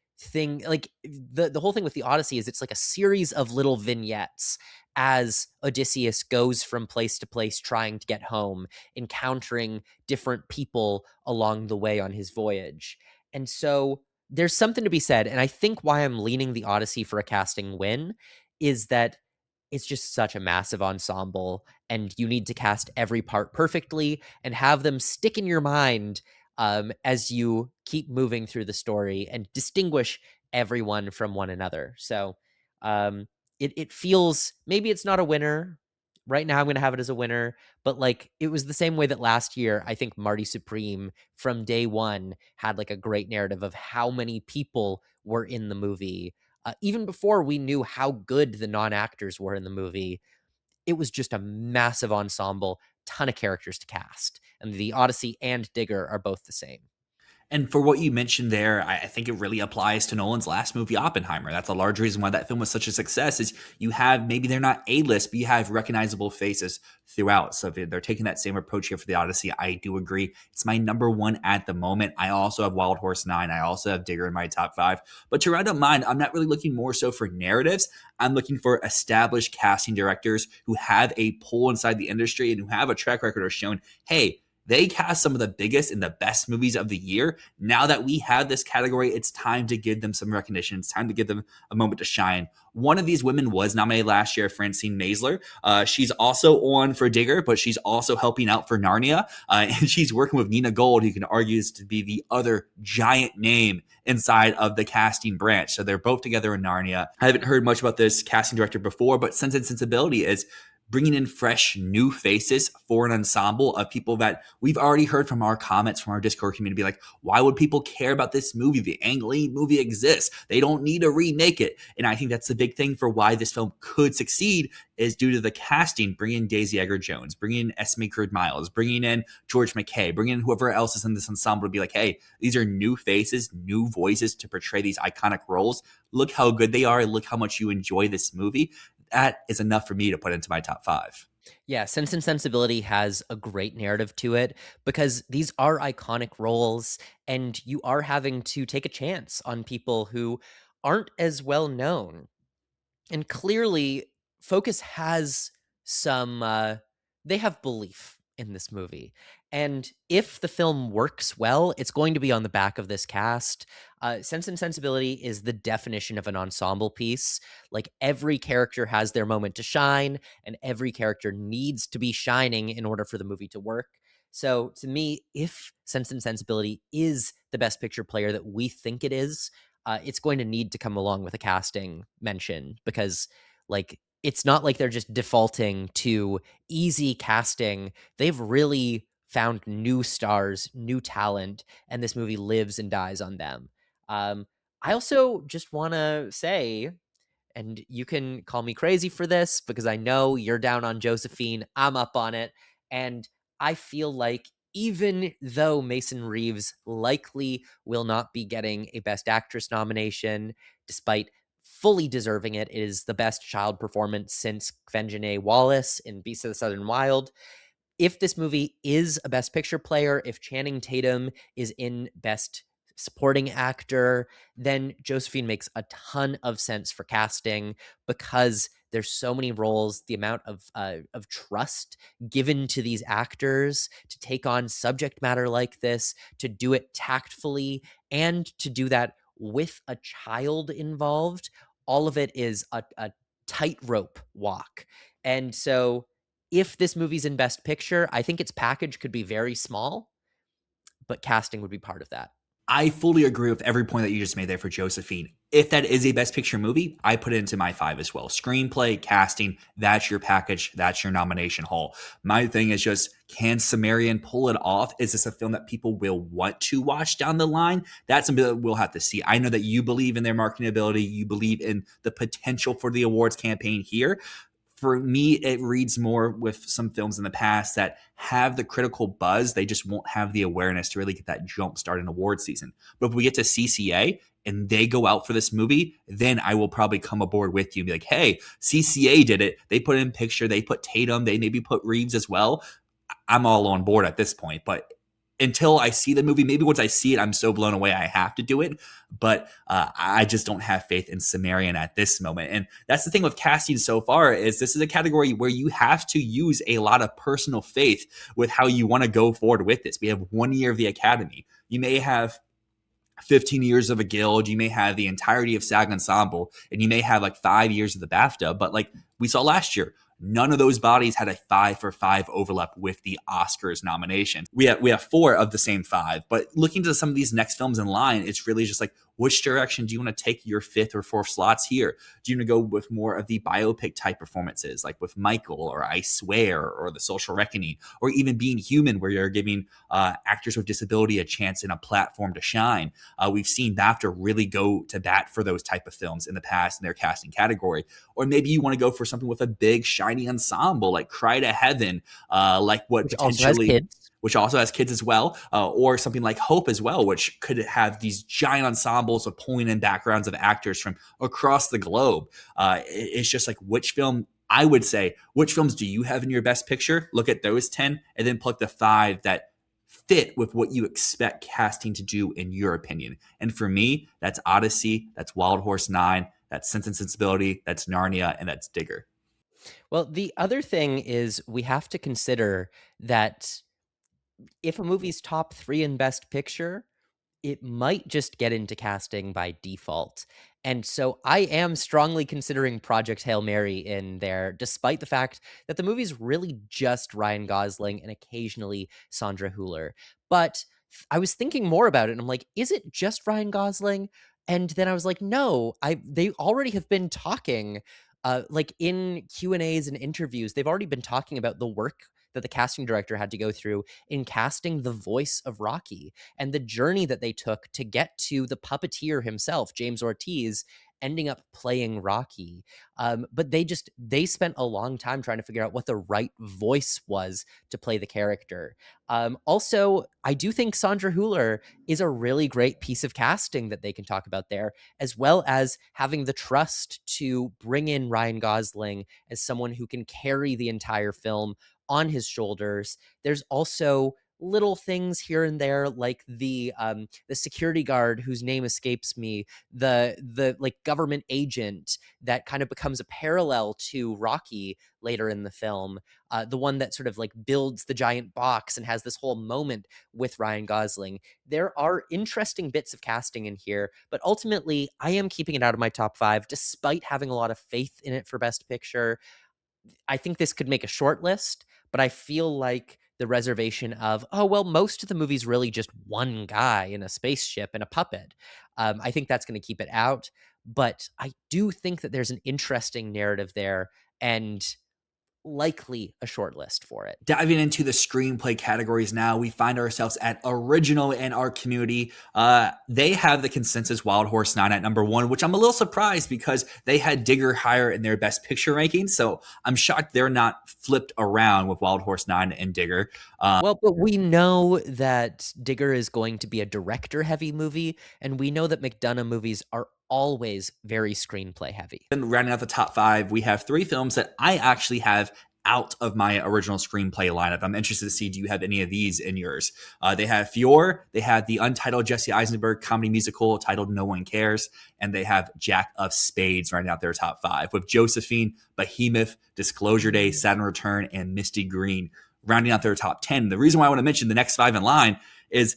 like the whole thing with the Odyssey is it's like a series of little vignettes as Odysseus goes from place to place trying to get home, encountering different people along the way on his voyage. And so there's something to be said. And I think why I'm leaning the Odyssey for a casting win is that it's just such a massive ensemble, and you need to cast every part perfectly and have them stick in your mind as you keep moving through the story and distinguish everyone from one another. So um, it feels, maybe it's not a winner. Right now, I'm going to have it as a winner, but like it was the same way that last year, I think Marty Supreme from day one had like a great narrative of how many people were in the movie. Even before we knew how good the non-actors were in the movie, it was just a massive ensemble, ton of characters to cast. And the Odyssey and Digger are both the same. And for what you mentioned there, I think it really applies to Nolan's last movie, Oppenheimer. That's a large reason why that film was such a success. Is you have, maybe they're not A-list, but you have recognizable faces throughout. So if they're taking that same approach here for the Odyssey, I do agree. It's my number one at the moment. I also have Wild Horse 9. I also have Digger in my top 5. But to round up mine, I'm not really looking more so for narratives. I'm looking for established casting directors who have a pull inside the industry and who have a track record of showing, hey, they cast some of the biggest and the best movies of the year. Now that we have this category, it's time to give them some recognition. It's time to give them a moment to shine. One of these women was nominated last year, Francine Maisler. She's also on for Digger, but she's also helping out for Narnia. And she's working with Nina Gold, who can argue is to be the other giant name inside of the casting branch. So they're both together in Narnia. I haven't heard much about this casting director before, but Sense and Sensibility is bringing in fresh new faces for an ensemble of people that we've already heard from our comments from our Discord community. Like, why would people care about this movie? The Ang Lee movie exists. They don't need to remake it. And I think that's the big thing for why this film could succeed is due to the casting, bringing in Daisy Edgar-Jones, bringing in Esme Curd-Miles, bringing in George McKay, bringing in whoever else is in this ensemble to be like, hey, these are new faces, new voices to portray these iconic roles. Look how good they are. Look how much you enjoy this movie. That is enough for me to put into my top 5. Yeah, Sense and Sensibility has a great narrative to it because these are iconic roles, and you are having to take a chance on people who aren't as well known. And clearly, Focus has some, they have belief in this movie. And if the film works well, it's going to be on the back of this cast. Sense and Sensibility is the definition of an ensemble piece. Like every character has their moment to shine, and every character needs to be shining in order for the movie to work. So to me, if Sense and Sensibility is the best picture player that we think it is, it's going to need to come along with a casting mention because, like, it's not like they're just defaulting to easy casting. They've really found new stars, new talent, and this movie lives and dies on them. Um, I also just want to say, and you can call me crazy for this because I know you're down on Josephine, I'm up on it, and I feel like even though Mason Reeves likely will not be getting a Best Actress nomination, despite fully deserving it, it is the best child performance since Quvenzhané Wallis in Beasts of the Southern Wild. If this movie is a best picture player, if Channing Tatum is in best supporting actor, then Josephine makes a ton of sense for casting because there's so many roles, the amount of trust given to these actors to take on subject matter like this, to do it tactfully, and to do that with a child involved. All of it is a tightrope walk. And so if this movie's in Best Picture, I think its package could be very small, but casting would be part of that. I fully agree with every point that you just made there for Josephine. If that is a best picture movie, I put it into my five as well. Screenplay, casting, that's your package, that's your nomination haul. My thing is just, can Sumerian pull it off? Is this a film that people will want to watch down the line? That's something that we'll have to see. I know that you believe in their marketing ability, you believe in the potential for the awards campaign here. For me, it reads more with some films in the past that have the critical buzz. They just won't have the awareness to really get that jump start in award season. But if we get to CCA and they go out for this movie, then I will probably come aboard with you and be like, hey, CCA did it. They put in picture, they put Tatum, they maybe put Reeves as well. I'm all on board at this point. But until I see the movie, maybe once I see it, I'm so blown away I have to do it. But I just don't have faith in Sumerian at this moment. And that's the thing with casting so far, is this is a category where you have to use a lot of personal faith with how you want to go forward with this. We have 1 year of the Academy. You may have 15 years of a guild, you may have the entirety of SAG Ensemble, and you may have like 5 years of the BAFTA. But like we saw last year, none of those bodies had a 5-for-5 overlap with the Oscars nomination. We have 4 of the same 5. But looking to some of these next films in line, it's really just like, which direction do you want to take your 5th or 4th slots here? Do you want to go with more of the biopic type performances, like with Michael or I Swear or The Social Reckoning, or even Being Human, where you're giving actors with disability a chance and a platform to shine? We've seen BAFTA really go to bat for those type of films in the past in their casting category. Or maybe you want to go for something with a big shiny ensemble like Cry to Heaven, like what Which also has potentially, kids. which also has kids as well, or something like Hope as well, which could have these giant ensembles of pulling in backgrounds of actors from across the globe. It's just like, which film, I would say, which films do you have in your best picture? Look at those 10 and then pluck the 5 that fit with what you expect casting to do in your opinion. And for me, that's Odyssey, that's Wild Horse 9, that's Sense and Sensibility, that's Narnia, and that's Digger. Well, the other thing is we have to consider that if a movie's top 3 in Best Picture, it might just get into casting by default. And so I am strongly considering Project Hail Mary in there, despite the fact that the movie's really just Ryan Gosling and occasionally Sandra Hüller. But I was thinking more about it, and I'm like, is it just Ryan Gosling? And then I was like, no, they already have been talking, like in Q&As and interviews, they've already been talking about the work that the casting director had to go through in casting the voice of Rocky and the journey that they took to get to the puppeteer himself, James Ortiz, ending up playing Rocky. But they spent a long time trying to figure out what the right voice was to play the character. Also, I do think Sandra Hüller is a really great piece of casting that they can talk about there, as well as having the trust to bring in Ryan Gosling as someone who can carry the entire film on his shoulders. There's also little things here and there, like the security guard whose name escapes me, the like government agent that kind of becomes a parallel to Rocky later in the film, the one that sort of like builds the giant box and has this whole moment with Ryan Gosling. There are interesting bits of casting in here, but ultimately I am keeping it out of my top 5 despite having a lot of faith in it for Best Picture. I think this could make a short list, but I feel like the reservation of, oh, well, most of the movie's really just one guy in a spaceship and a puppet. I think that's going to keep it out. But I do think that there's an interesting narrative there and likely a short list for it. Diving into the screenplay categories now, we find ourselves at original in our community. They have the consensus Wild Horse 9 at number 1, which I'm a little surprised because they had Digger higher in their best picture rankings. So I'm shocked they're not flipped around with Wild Horse 9 and Digger. Well, but we know that Digger is going to be a director heavy movie, and we know that McDonough movies are always very screenplay heavy. And rounding out the top 5, we have 3 films that I actually have out of my original screenplay lineup. I'm interested to see, do you have any of these in yours? They have Fior, they have the untitled Jesse Eisenberg comedy musical titled No One Cares, and they have Jack of Spades rounding out their top 5, with Josephine, Behemoth, Disclosure Day, Saturn Return, and Misty Green rounding out their top 10. The reason why I want to mention the next 5 in line is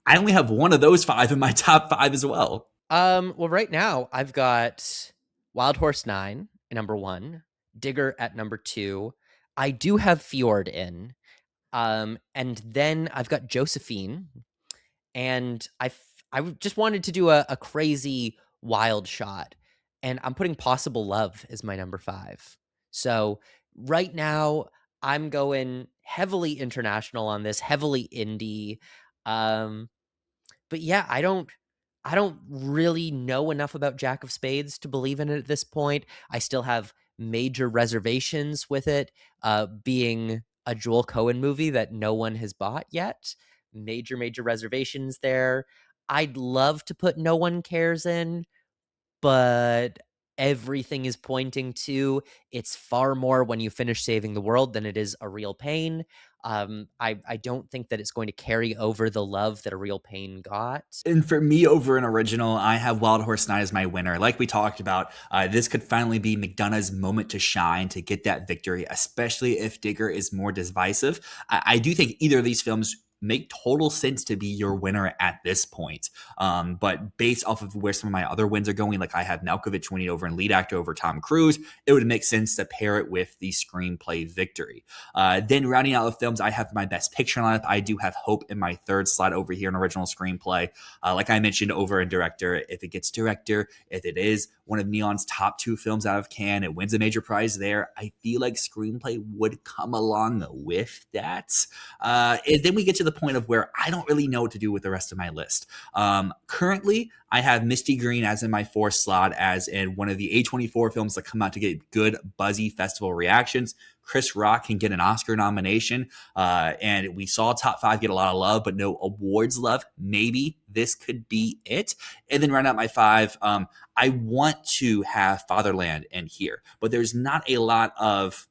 I only have one of those 5 in my top 5 as well. Well, right now I've got Wild Horse 9 at number 1, Digger at number 2. I do have Fjord in. And then I've got Josephine, and I just wanted to do a crazy wild shot, and I'm putting Possible Love as my number 5. So right now I'm going heavily international on this, heavily indie. Um, but yeah, I don't really know enough about Jack of Spades to believe in it at this point. I still have major reservations with it being a Joel Cohen movie that no one has bought yet. Major reservations there. I'd love to put No One Cares in, but everything is pointing to it's far more When You Finish Saving the World than it is A Real Pain. I don't think that it's going to carry over the love that A Real Pain got. And for me, over an original, I have Wild Horse 9 as my winner. Like we talked about, this could finally be McDonough's moment to shine, to get that victory, especially if Digger is more divisive. I do think either of these films make total sense to be your winner at this point. But based off of where some of my other wins are going, like I have Malkovich winning over and lead actor over Tom Cruise, it would make sense to pair it with the screenplay victory. Then rounding out the films, I have my best picture lineup. I do have Hope in my third slot over here in original screenplay. Like I mentioned, over in director, if it gets director, if it is one of Neon's top 2 films out of Cannes, it wins a major prize there, I feel like screenplay would come along with that. And then we get to the point of where I don't really know what to do with the rest of my list. Currently, I have Misty Green as in my 4th slot, as in one of the A24 films that come out to get good, buzzy festival reactions. Chris Rock can get an Oscar nomination. And we saw top 5 get a lot of love, but no awards love. Maybe this could be it. And then round out my 5, I want to have Fatherland in here, but there's not a lot of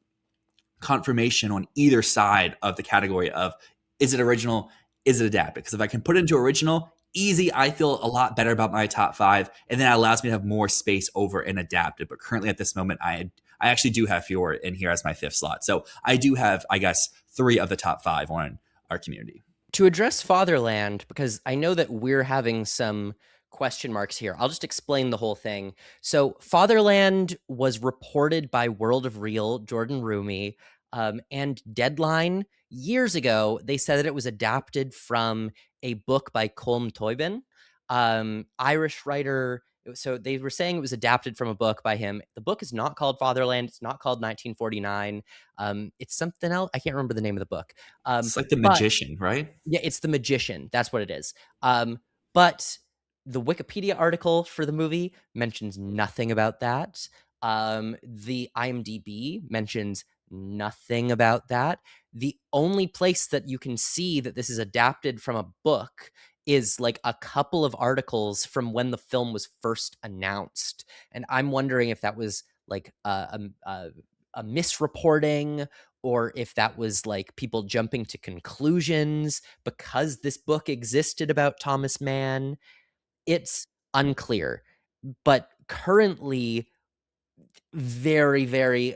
confirmation on either side of the category of, is it original? Is it adapted? Because if I can put it into original, easy, I feel a lot better about my top 5, and then it allows me to have more space over and adapted. But currently at this moment, I actually do have Fjord in here as my 5th slot. So I do have, I guess, 3 of the top 5 on our community. To address Fatherland, because I know that we're having some question marks here, I'll just explain the whole thing. So Fatherland was reported by World of Real, Jordan Rumi, and Deadline years ago. They said that it was adapted from a book by Colm Toibin, Irish writer. So they were saying it was adapted from a book by him. The book is not called Fatherland. It's not called 1949. It's something else. I can't remember the name of the book. It's like The But Magician, right? yeah, it's The Magician. That's what it is. But the Wikipedia article for the movie mentions nothing about that. The IMDb mentions nothing about that. The only place that you can see that this is adapted from a book is like a couple of articles from when the film was first announced. And I'm wondering if that was like a misreporting, or if that was like people jumping to conclusions because this book existed about Thomas Mann. It's unclear. But currently, very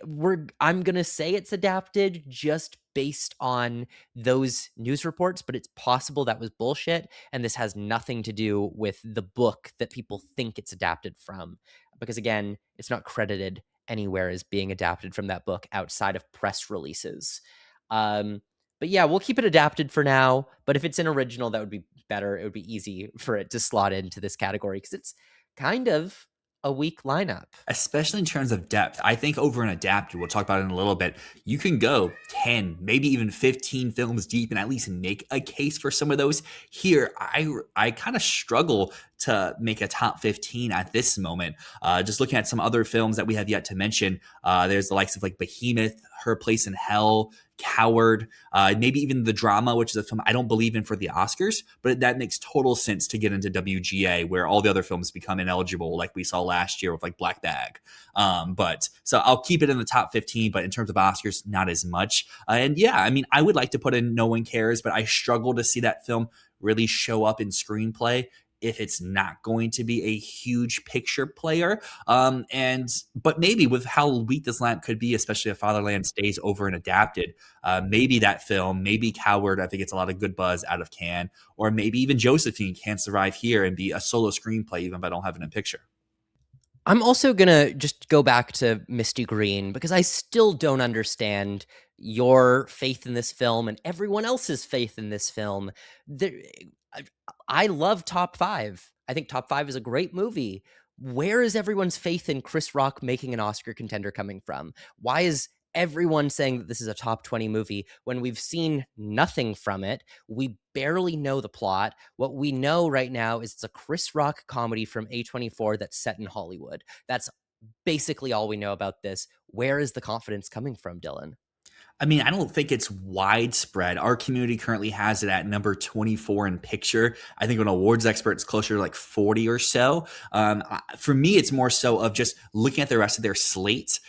I'm gonna say it's adapted just based on those news reports, but it's possible that was bullshit, and this has nothing to do with the book that people think it's adapted from. Because again, it's not credited anywhere as being adapted from that book outside of press releases. Um, but yeah, we'll keep it adapted for now. But if it's an original, that would be better. It would be easy for it to slot into this category because it's kind of a weak lineup. Especially in terms of depth. I think over an adapted, we'll talk about it in a little bit, you can go 10, maybe even 15 films deep and at least make a case for some of those. Here, I kind of struggle to make a top 15 at this moment. Just looking at some other films that we have yet to mention, there's the likes of like Behemoth, Her Place in Hell, Coward, maybe even The Drama, which is a film I don't believe in for the Oscars, but that makes total sense to get into WGA, where all the other films become ineligible, like we saw last year with like Black Bag. But so I'll keep it in the top 15, but in terms of Oscars, not as much. And yeah, I mean, I would like to put in No One Cares, but I struggle to see that film really show up in screenplay if it's not going to be a huge picture player. And but maybe with how weak this lamp could be, especially if Fatherland stays over and adapted, maybe that film, maybe Coward, I think it's a lot of good buzz out of Cannes, or maybe even Josephine can survive here and be a solo screenplay, even if I don't have it in picture. I'm also gonna just go back to Misty Green because I still don't understand your faith in this film and everyone else's faith in this film. There, I, I love Top Five. I think Top Five is a great movie. Where is everyone's faith in Chris Rock making an Oscar contender coming from? Why is everyone saying that this is a top 20 movie when we've seen nothing from it? We barely know the plot. What we know right now is it's a Chris Rock comedy from A24 that's set in Hollywood. That's basically all we know about this. Where is the confidence coming from, Dylan? I mean, I don't think it's widespread. Our community currently has it at number 24 in picture. I think an awards expert, it's closer to like 40 or so. For me, it's more so of just looking at the rest of their slate.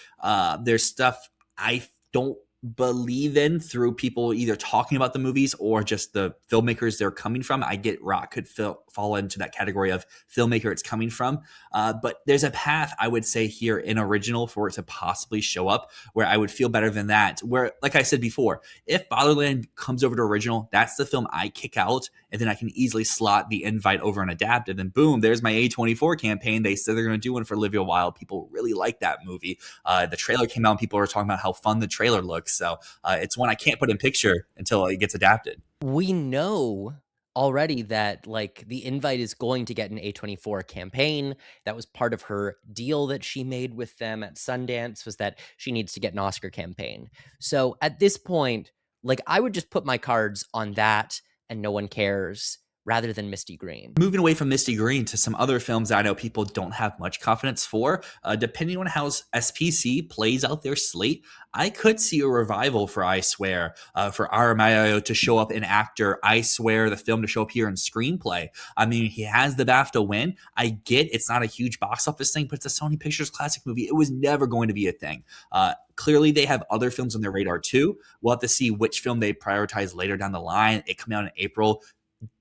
There's stuff I don't believe in through people either talking about the movies or just the filmmakers they're coming from. I get Rock could fall into that category of filmmaker it's coming from. But there's a path I would say here in original for it to possibly show up where I would feel better than that. Where, like I said before, if Fatherland comes over to original, that's the film I kick out, and then I can easily slot the invite over and adapted. And boom, there's my A24 campaign. They said they're going to do one for Olivia Wilde. People really like that movie. The trailer came out and people were talking about how fun the trailer looks. So it's one I can't put in picture until it gets adapted. We know already that like the invite is going to get an A24 campaign. That was part of her deal that she made with them at Sundance, was that she needs to get an Oscar campaign. So at this point, like I would just put my cards on that and No One Cares rather than Misty Green. Moving away from Misty Green to some other films that I know people don't have much confidence for, depending on how SPC plays out their slate, I could see a revival for I Swear, for Aramayo to show up in actor, I Swear, the film to show up here in screenplay. I mean, he has the BAFTA win. I get it's not a huge box office thing, but it's a Sony Pictures Classic movie. It was never going to be a thing. Clearly, they have other films on their radar too. We'll have to see which film they prioritize later down the line. It coming out in April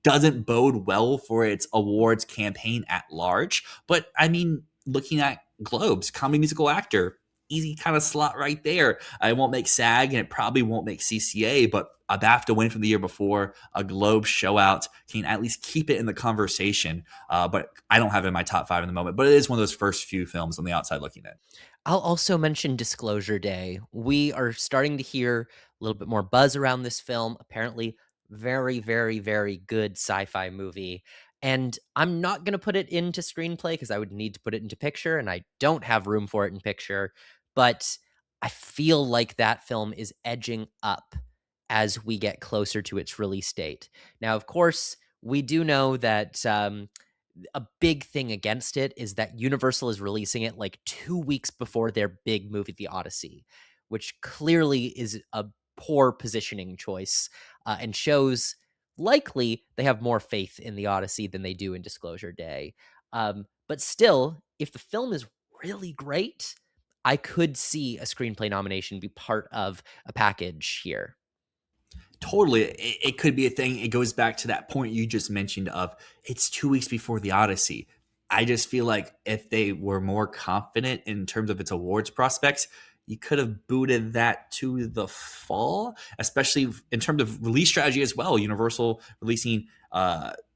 doesn't bode well for its awards campaign at large. But I mean, looking at Globes, comedy musical actor, easy kind of slot right there. It won't make SAG and it probably won't make CCA, but a BAFTA win from the year before, a Globe show out can at least keep it in the conversation. But I don't have it in my top five in the moment, but it is one of those first few films on the outside looking in. I'll also mention Disclosure Day. We are starting to hear a little bit more buzz around this film. Apparently, very good sci-fi movie. And I'm not going to put it into screenplay because I would need to put it into picture, and I don't have room for it in picture. But I feel like that film is edging up as we get closer to its release date. Now, of course, we do know that a big thing against it is that Universal is releasing it like 2 weeks before their big movie, The Odyssey, which clearly is a poor positioning choice, and shows likely they have more faith in The Odyssey than they do in Disclosure Day. But still, if the film is really great, I could see a screenplay nomination be part of a package here. Totally, it could be a thing. It goes back to that point you just mentioned of it's 2 weeks before the Odyssey. I just feel like if they were more confident in terms of its awards prospects, you could have booted that to the fall, especially in terms of release strategy as well. Universal releasing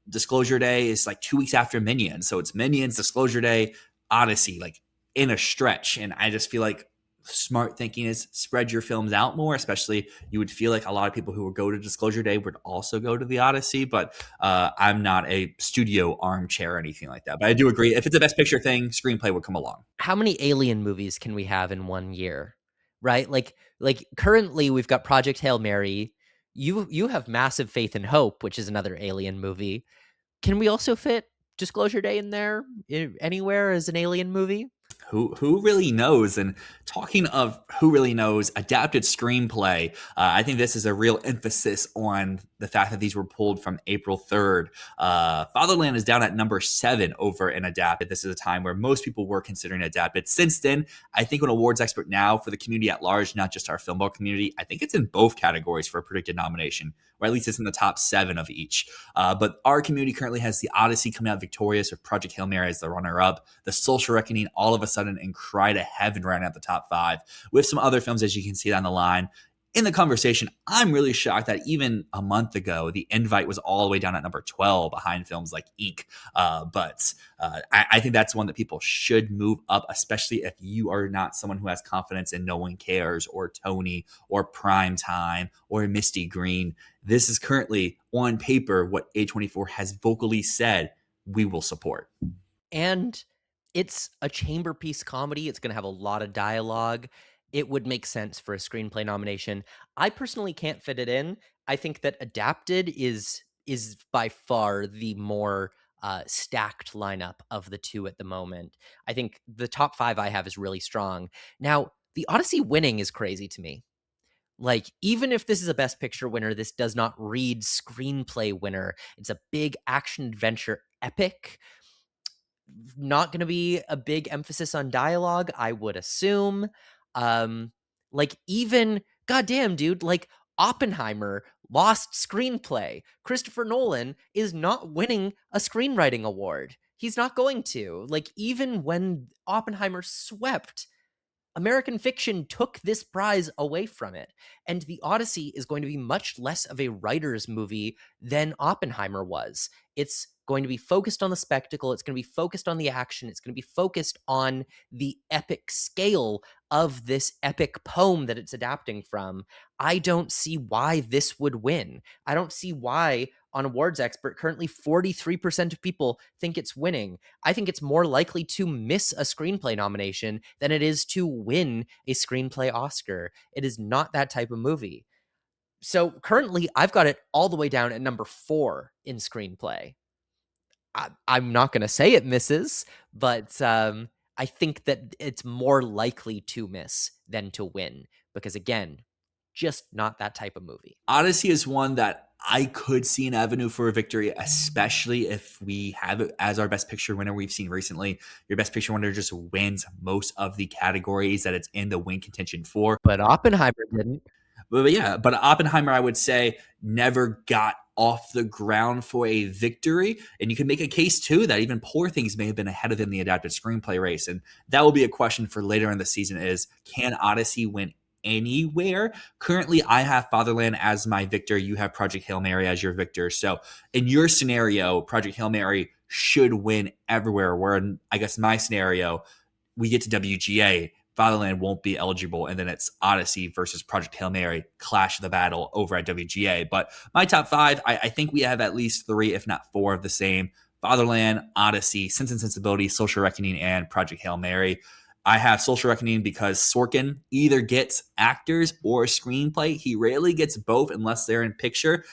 Disclosure Day is like 2 weeks after Minions, so it's Minions, Disclosure Day, Odyssey, like in a stretch. And I just feel like smart thinking is spread your films out more, especially you would feel like a lot of people who would go to Disclosure Day would also go to the Odyssey. But I'm not a studio armchair or anything like that. But I do agree, if it's a best picture thing, screenplay would come along. How many Alien movies can we have in 1 year? Right? Like currently we've got Project Hail Mary. You have Massive Faith and Hope, which is another Alien movie. Can we also fit Disclosure Day in there anywhere as an Alien movie? Who really knows? And talking of who really knows, adapted screenplay. I think this is a real emphasis on the fact that these were pulled from April 3rd. Fatherland is down at number 7 over an adapted. This is a time where most people were considering adapted. Since then, I think an awards expert now for the community at large, not just our Filmball community, I think it's in both categories for a predicted nomination, or at least it's in the top 7 of each. But our community currently has the Odyssey coming out victorious with Project Hail Mary as the runner-up, The Social Reckoning all of a sudden and Cry to Heaven rounding out the top 5, with some other films, as you can see down the line. In the conversation, I'm really shocked that even a month ago, The Invite was all the way down at number 12 behind films like Ink. I think that's one that people should move up, especially if you are not someone who has confidence in No One Cares or Tony or Prime Time or Misty Green. This is currently on paper what A24 has vocally said we will support. And it's a chamber piece comedy. It's going to have a lot of dialogue. It would make sense for a screenplay nomination. I personally can't fit it in. I think that adapted is by far the more stacked lineup of the two at the moment. I think the top 5 I have is really strong. Now, the Odyssey winning is crazy to me. Like, even if this is a Best Picture winner, this does not read screenplay winner. It's a big action adventure epic. Not going to be a big emphasis on dialogue, I would assume. Like, even goddamn, dude, like Oppenheimer lost screenplay. Christopher Nolan is not winning a screenwriting award. He's not going to. Like, even when Oppenheimer swept, American fiction took this prize away from it. And The Odyssey is going to be much less of a writer's movie than Oppenheimer was. It's going to be focused on the spectacle. It's going to be focused on the action. It's going to be focused on the epic scale of this epic poem that it's adapting from. I don't see why this would win. I don't see why, on Awards Expert, currently 43% of people think it's winning. I think it's more likely to miss a screenplay nomination than it is to win a screenplay Oscar. It is not that type of movie. So currently, I've got it all the way down at number 4 in screenplay. I'm not going to say it misses, but I think that it's more likely to miss than to win because, again, just not that type of movie. Odyssey is one that I could see an avenue for a victory, especially if we have it as our best picture winner we've seen recently. Your best picture winner just wins most of the categories that it's in the win contention for. But Oppenheimer didn't. But Oppenheimer, I would say, never got off the ground for a victory. And you can make a case, too, that even Poor Things may have been ahead of him in the adapted screenplay race. And that will be a question for later in the season is, can Odyssey win anywhere? Currently, I have Fatherland as my victor. You have Project Hail Mary as your victor. So in your scenario, Project Hail Mary should win everywhere. Where in, I guess, my scenario, we get to WGA, Fatherland won't be eligible, and then it's Odyssey versus Project Hail Mary, clash of the battle over at WGA. But my top 5, I think we have at least 3, if not 4, of the same. Fatherland, Odyssey, Sense and Sensibility, Social Reckoning, and Project Hail Mary. I have Social Reckoning because Sorkin either gets actors or screenplay. He rarely gets both unless they're in picture.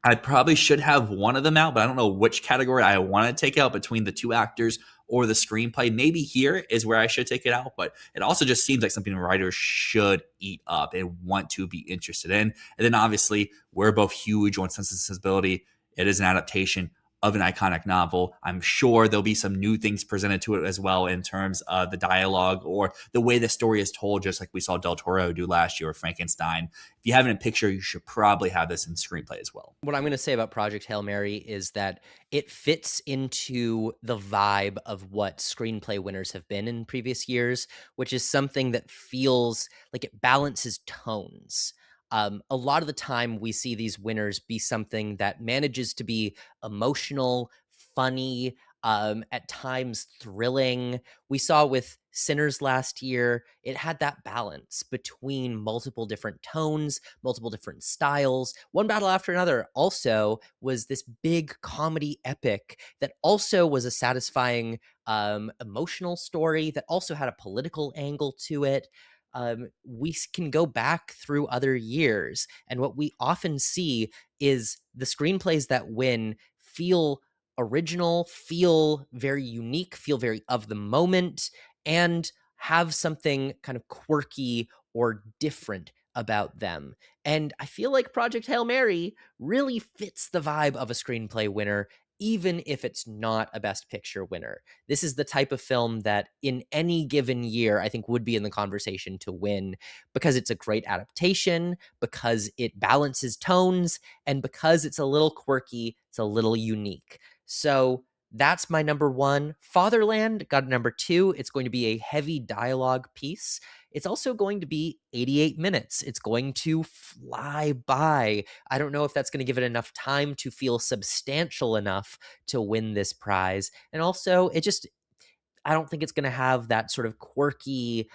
I probably should have one of them out, but I don't know which category I want to take out between the 2 actors or the screenplay. Maybe here is where I should take it out, but it also just seems like something writers should eat up and want to be interested in. And then obviously, we're both huge on Sense and Sensibility. It is an adaptation. of an iconic novel. I'm sure there'll be some new things presented to it as well in terms of the dialogue or the way the story is told, just like we saw Del Toro do last year with Frankenstein. If you have it in picture, you should probably have this in screenplay as well. What I'm going to say about Project Hail Mary is that it fits into the vibe of what screenplay winners have been in previous years, which is something that feels like it balances tones. A lot of the time, we see these winners be something that manages to be emotional, funny, at times thrilling. We saw with Sinners last year, it had that balance between multiple different tones, multiple different styles. One Battle After Another also was this big comedy epic that also was a satisfying emotional story that also had a political angle to it. We can go back through other years, and what we often see is the screenplays that win feel original, feel very unique, feel very of the moment, and have something kind of quirky or different about them. And I feel like Project Hail Mary really fits the vibe of a screenplay winner, even if it's not a Best Picture winner. This is the type of film that in any given year, I think would be in the conversation to win because it's a great adaptation, because it balances tones, and because it's a little quirky, it's a little unique. So that's my number one. Fatherland got number two. It's going to be a heavy dialogue piece. It's also going to be 88 minutes. It's going to fly by. I don't know if that's going to give it enough time to feel substantial enough to win this prize. And also, I don't think it's going to have that sort of quirky,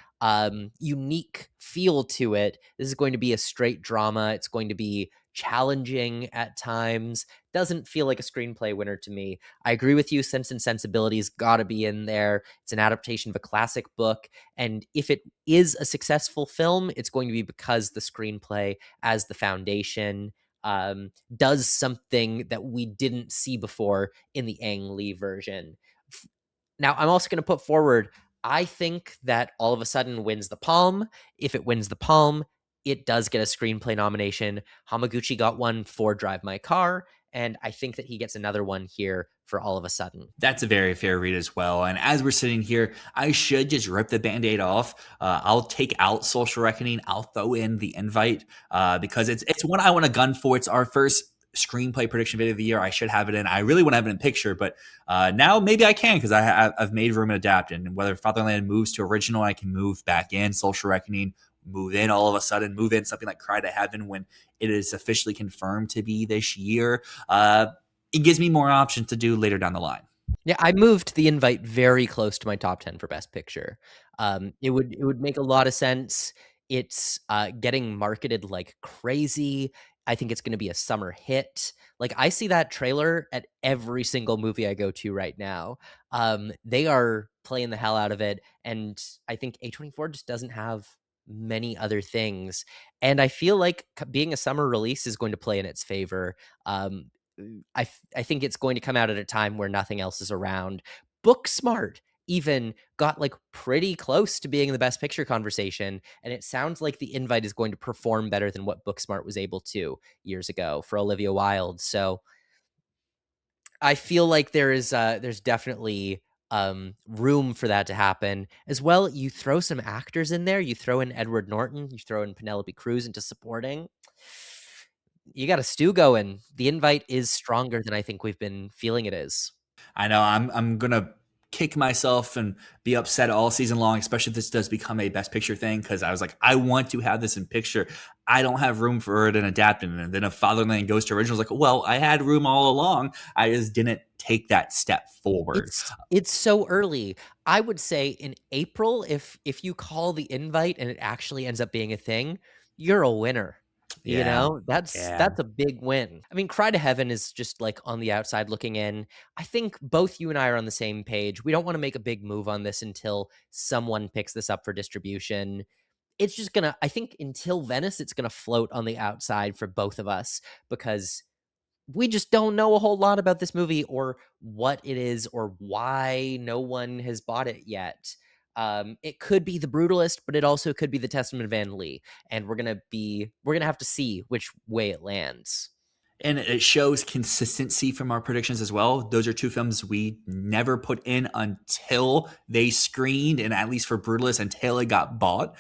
unique feel to it. This is going to be a straight drama. It's going to be challenging at times. Doesn't feel like a screenplay winner to me. I agree with you. Sense and Sensibility's got to be in there. It's an adaptation of a classic book. And if it is a successful film, it's going to be because the screenplay, as the foundation, does something that we didn't see before in the Ang Lee version. Now, I'm also going to put forward, I think that All of a Sudden wins the Palm. If it wins the Palm, it does get a screenplay nomination. Hamaguchi got one for Drive My Car, and I think that he gets another one here for All of a Sudden. That's a very fair read as well. And as we're sitting here, I should just rip the band-aid off. I'll take out Social Reckoning. I'll throw in The Invite because it's one I want to gun for. It's our first screenplay prediction video of the year. I should have it in. I really want to have it in picture, but now maybe I can because I've made room and adapted. And whether Fatherland moves to original, I can move back in. Social Reckoning, move in All of a Sudden, move in something like Cry to Heaven when it is officially confirmed to be this year. It gives me more options to do later down the line. Yeah, I moved The Invite very close to my top 10 for Best Picture. It would make a lot of sense. It's getting marketed like crazy. I think it's going to be a summer hit. Like I see that trailer at every single movie I go to right now. They are playing the hell out of it, and I think A24 just doesn't have many other things. And I feel like being a summer release is going to play in its favor. Um, I think it's going to come out at a time where nothing else is around. Booksmart even got like pretty close to being in the Best Picture conversation, and it sounds like The Invite is going to perform better than what Booksmart was able to years ago for Olivia Wilde. So I feel like there's definitely room for that to happen as well. You throw some actors in there. You throw in Edward Norton. You throw in Penelope Cruz into supporting. You got a stew going. The Invite is stronger than I think we've been feeling it is. I know I'm gonna kick myself and be upset all season long, especially if this does become a Best Picture thing, because I was like, I want to have this in picture. I don't have room for it in adapting. And then if Fatherland goes to original, it's like, well, I had room all along. I just didn't take that step forward. It's so early. I would say in April, if you call The Invite and it actually ends up being a thing, you're a winner. You Yeah. know, Yeah. that's a big win. I mean, Cry to Heaven is just like on the outside looking in. I think both you and I are on the same page. We don't want to make a big move on this until someone picks this up for distribution. It's just gonna, I think until Venice, it's gonna float on the outside for both of us because we just don't know a whole lot about this movie or what it is or why no one has bought it yet. It could be The Brutalist, but it also could be The Testament of Van Lee, and we're gonna have to see which way it lands. And it shows consistency from our predictions as well. Those are two films we never put in until they screened, and at least for Brutalist, until it got bought.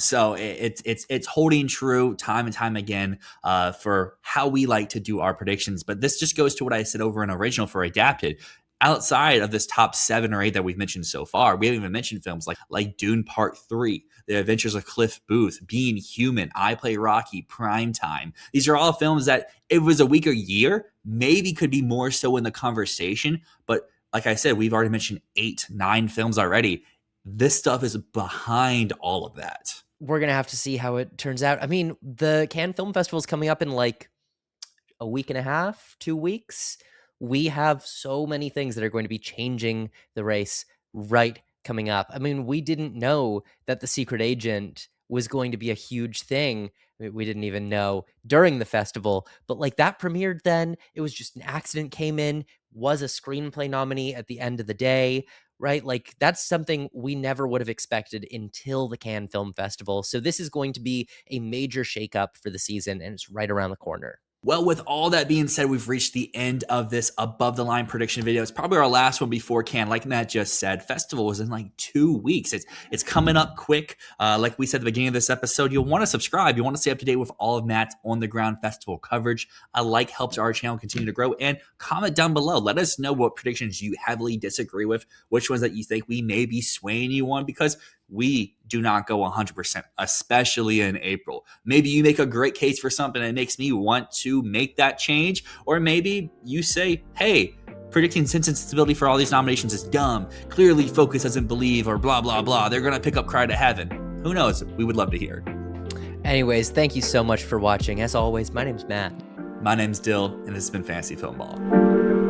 So it's holding true time and time again for how we like to do our predictions. But this just goes to what I said over in original for adapted. Outside of this top 7 or 8 that we've mentioned so far, we haven't even mentioned films like Dune Part 3, The Adventures of Cliff Booth, Being Human, I Play Rocky, Prime Time. These are all films that, if it was a weaker year, maybe could be more so in the conversation. But like I said, we've already mentioned 8, 9 films already. This stuff is behind all of that. We're going to have to see how it turns out. I mean, the Cannes Film Festival is coming up in like a week and a half, 2 weeks. We have so many things that are going to be changing the race right coming up. I mean, we didn't know that The Secret Agent was going to be a huge thing. We didn't even know during the festival, but like that premiered then. It was just an accident, came in, was a screenplay nominee at the end of the day, right? Like that's something we never would have expected until the Cannes Film Festival. So this is going to be a major shakeup for the season, and it's right around the corner. Well, with all that being said, we've reached the end of this above the line prediction video. It's probably our last one before Cannes. Like Matt just said, festival is in like 2 weeks. It's coming up quick. Like we said at the beginning of this episode, you'll want to subscribe. You want to stay up to date with all of Matt's on the ground festival coverage. A like helps our channel continue to grow, and comment down below. Let us know what predictions you heavily disagree with, which ones that you think we may be swaying you on, because we do not go 100%, especially in April. Maybe you make a great case for something and it makes me want to make that change. Or maybe you say, hey, predicting Sense and Sensibility for all these nominations is dumb. Clearly Focus doesn't believe, or blah, blah, blah. They're going to pick up Cry to Heaven. Who knows? We would love to hear. Anyways, thank you so much for watching. As always, my name's Matt. My name's Dyl, and this has been Fantasy Filmball.